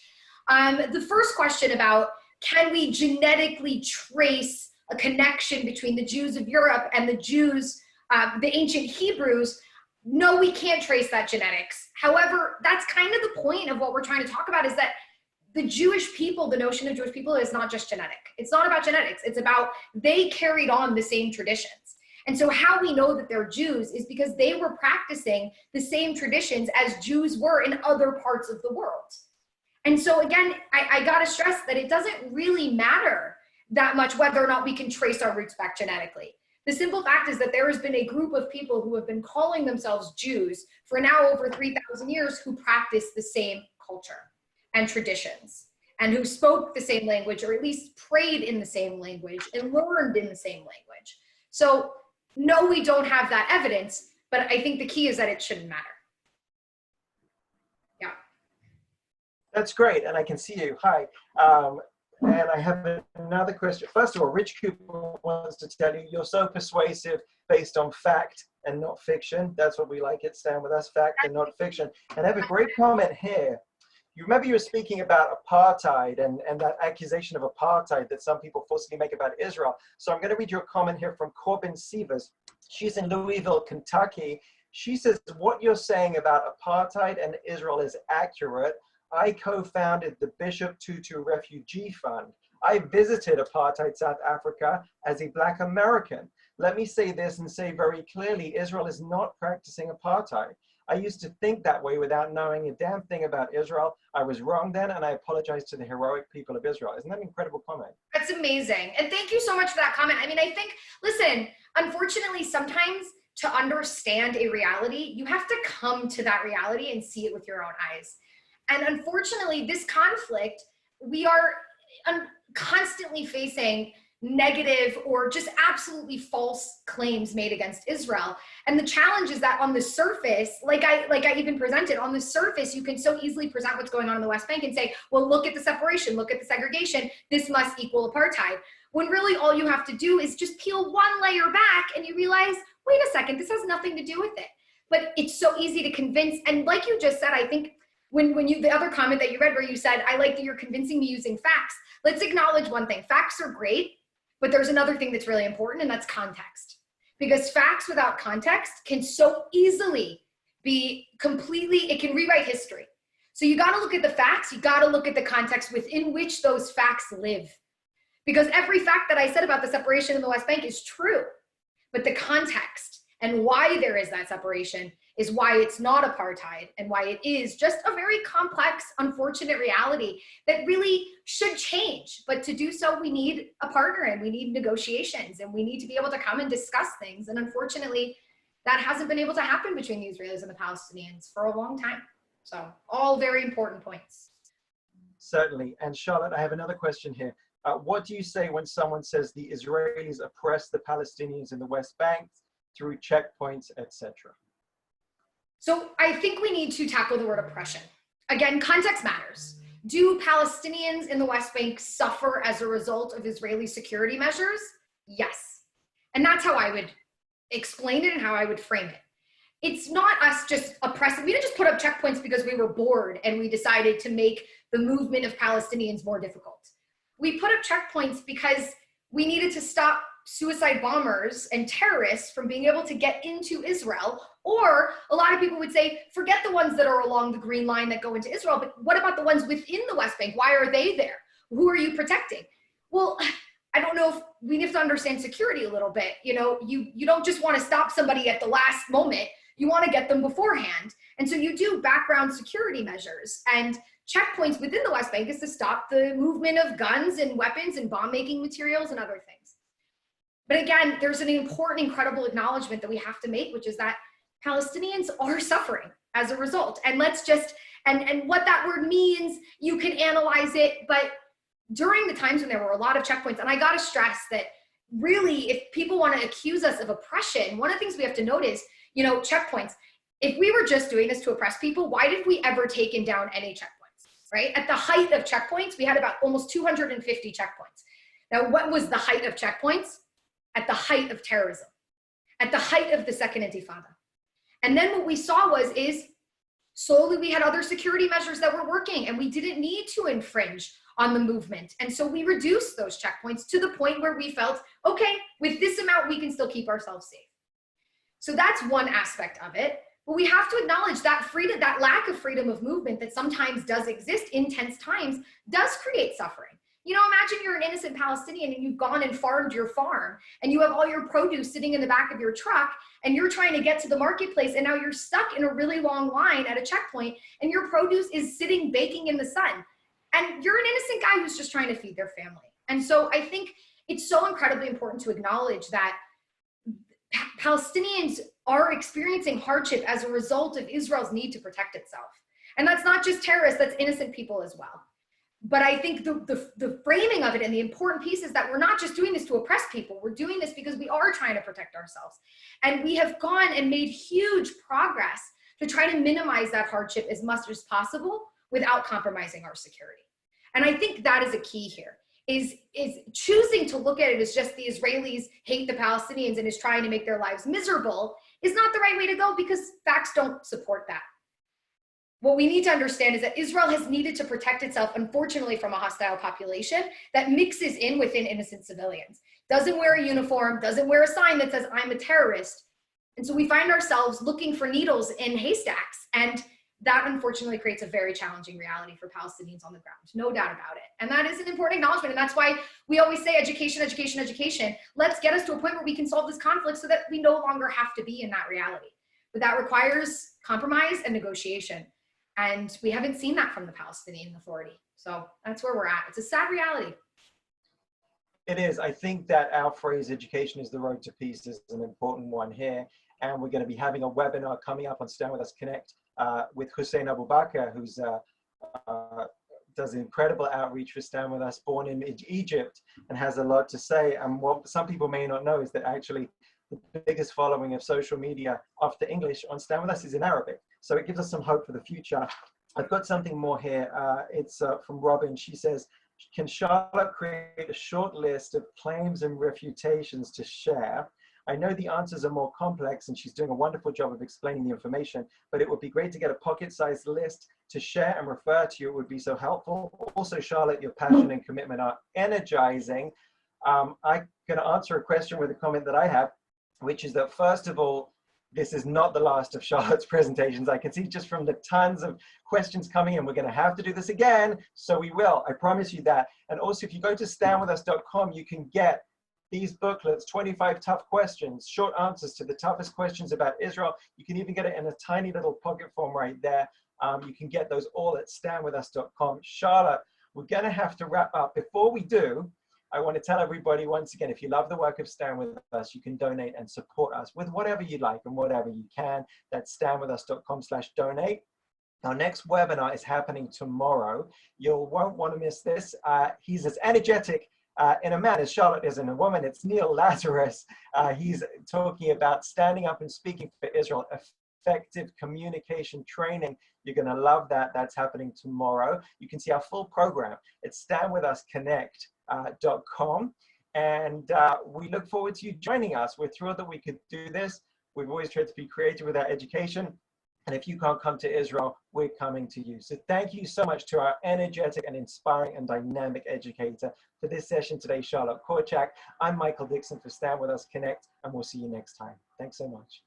The first question about, can we genetically trace a connection between the Jews of Europe and the Jews, the ancient Hebrews? No, we can't trace that genetics. However, that's kind of the point of what we're trying to talk about, is that the Jewish people, the notion of Jewish people is not just genetic. It's not about genetics. It's about they carried on the same traditions. And so how we know that they're Jews is because they were practicing the same traditions as Jews were in other parts of the world. And so again, I gotta stress that it doesn't really matter that much whether or not we can trace our roots back genetically. The simple fact is that there has been a group of people who have been calling themselves Jews for now over 3,000 years who practice the same culture and traditions and who spoke the same language, or at least prayed in the same language and learned in the same language. So no, we don't have that evidence, but I think the key is that it shouldn't matter. Yeah. That's great, and I can see you. Hi. And I have another question. First of all, Rich Cooper wants to tell you, you're so persuasive based on fact and not fiction. That's what we like at Stand With Us, fact and not fiction. And I have a great comment here. You remember you were speaking about apartheid and that accusation of apartheid that some people falsely make about Israel. So I'm going to read your comment here from Corbin Sievers. She's in Louisville, Kentucky. She says, what you're saying about apartheid and Israel is accurate. I co-founded the Bishop Tutu Refugee Fund. I visited apartheid South Africa as a Black American. Let me say this and say very clearly, Israel is not practicing apartheid. I used to think that way without knowing a damn thing about Israel. I was wrong then, and I apologize to the heroic people of Israel. Isn't that an incredible comment? That's amazing. And thank you so much for that comment. I mean, I think, listen, unfortunately, sometimes to understand a reality, you have to come to that reality and see it with your own eyes. And unfortunately, this conflict, we are constantly facing negative or just absolutely false claims made against Israel. And the challenge is that on the surface, like I even presented, on the surface, you can so easily present what's going on in the West Bank and say, well, look at the separation, look at the segregation, this must equal apartheid. When really all you have to do is just peel one layer back and you realize, wait a second, this has nothing to do with it. But it's so easy to convince. And like you just said, I think when you, the other comment that you read where you said, I like that you're convincing me using facts. Let's acknowledge one thing. Facts are great, but there's another thing that's really important, and that's context. Because facts without context can so easily be completely, it can rewrite history. So you gotta look at the facts, you gotta look at the context within which those facts live. Because every fact that I said about the separation in the West Bank is true, but the context and why there is that separation is why it's not apartheid and why it is just a very complex, unfortunate reality that really should change. But to do so, we need a partner and we need negotiations and we need to be able to come and discuss things. And unfortunately, that hasn't been able to happen between the Israelis and the Palestinians for a long time. So all very important points. Certainly. And Charlotte, I have another question here. What do you say when someone says the Israelis oppress the Palestinians in the West Bank through checkpoints, etc.? So I think we need to tackle the word oppression. Again, context matters. Do Palestinians in the West Bank suffer as a result of Israeli security measures? Yes. And that's how I would explain it and how I would frame it. It's not us just oppressing. We didn't just put up checkpoints because we were bored and we decided to make the movement of Palestinians more difficult. We put up checkpoints because we needed to stop suicide bombers and terrorists from being able to get into Israel. Or a lot of people would say, forget the ones that are along the green line that go into Israel, but what about the ones within the West Bank? Why are they there? Who are you protecting? Well, I don't know if we have to understand security a little bit. You know, you don't just want to stop somebody at the last moment. You want to get them beforehand. And so you do background security measures, and checkpoints within the West Bank is to stop the movement of guns and weapons and bomb-making materials and other things. But again, there's an important, incredible acknowledgement that we have to make, which is that Palestinians are suffering as a result. And let's just, and what that word means, you can analyze it, but during the times when there were a lot of checkpoints, and I gotta stress that really, if people want to accuse us of oppression, one of the things we have to notice, you know, checkpoints, if we were just doing this to oppress people, why did we ever taken down any checkpoints, right? At the height of checkpoints, we had about almost 250 checkpoints. Now, what was the height of checkpoints? At the height of terrorism, at the height of the Second Intifada. And then what we saw is slowly we had other security measures that were working and we didn't need to infringe on the movement. And so we reduced those checkpoints to the point where we felt, okay, with this amount, we can still keep ourselves safe. So that's one aspect of it. But we have to acknowledge that freedom, that lack of freedom of movement that sometimes does exist in tense times does create suffering. You know, imagine you're an innocent Palestinian and you've gone and farmed your farm and you have all your produce sitting in the back of your truck and you're trying to get to the marketplace and now you're stuck in a really long line at a checkpoint and your produce is sitting baking in the sun. And you're an innocent guy who's just trying to feed their family. And so I think it's so incredibly important to acknowledge that Palestinians are experiencing hardship as a result of Israel's need to protect itself. And that's not just terrorists, that's innocent people as well. But I think the framing of it and the important piece is that we're not just doing this to oppress people. We're doing this because we are trying to protect ourselves. And we have gone and made huge progress to try to minimize that hardship as much as possible without compromising our security. And I think that is a key here, is choosing to look at it as just the Israelis hate the Palestinians and is trying to make their lives miserable is not the right way to go because facts don't support that. What we need to understand is that Israel has needed to protect itself, unfortunately, from a hostile population that mixes in within innocent civilians, doesn't wear a uniform, doesn't wear a sign that says, I'm a terrorist. And so we find ourselves looking for needles in haystacks. And that unfortunately creates a very challenging reality for Palestinians on the ground, no doubt about it. And that is an important acknowledgement. And that's why we always say education, education, education. Let's get us to a point where we can solve this conflict so that we no longer have to be in that reality. But that requires compromise and negotiation. And we haven't seen that from the Palestinian Authority. So that's where we're at. It's a sad reality. It is. I think that our phrase, education is the road to peace, is an important one here. And we're going to be having a webinar coming up on Stand With Us Connect with Hussein Abu Bakr, who's does incredible outreach for Stand With Us, born in Egypt, and has a lot to say. And what some people may not know is that actually the biggest following of social media after English on Stand With Us is in Arabic. So it gives us some hope for the future. I've got something more here. It's from Robin. She says, can Charlotte create a short list of claims and refutations to share? I know the answers are more complex and she's doing a wonderful job of explaining the information, but it would be great to get a pocket-sized list to share and refer to. It would be so helpful. Also, Charlotte, your passion and commitment are energizing. I'm going to answer a question with a comment that I have, which is that, first of all, this is not the last of Charlotte's presentations. I can see just from the tons of questions coming in, we're going to have to do this again. So we will, I promise you that. And also, if you go to StandWithUs.com, you can get these booklets, 25 tough questions, short answers to the toughest questions about Israel. You can even get it in a tiny little pocket form right there. You can get those all at StandWithUs.com. Charlotte, we're going to have to wrap up. Before we do, I want to tell everybody once again, if you love the work of Stand With Us, you can donate and support us with whatever you like and whatever you can. That's StandWithUs.com/donate. Our next webinar is happening tomorrow. You won't want to miss this. He's as energetic in a man as Charlotte is in a woman. It's Neil Lazarus. He's talking about standing up and speaking for Israel, effective communication training. You're going to love that. That's happening tomorrow. You can see our full program at StandWithUsConnect.com. And we look forward to you joining us. We're thrilled that we could do this. We've always tried to be creative with our education. And if you can't come to Israel, we're coming to you. So thank you so much to our energetic and inspiring and dynamic educator for this session today, Charlotte Korchak. I'm Michael Dixon for Stand With Us Connect, and we'll see you next time. Thanks so much.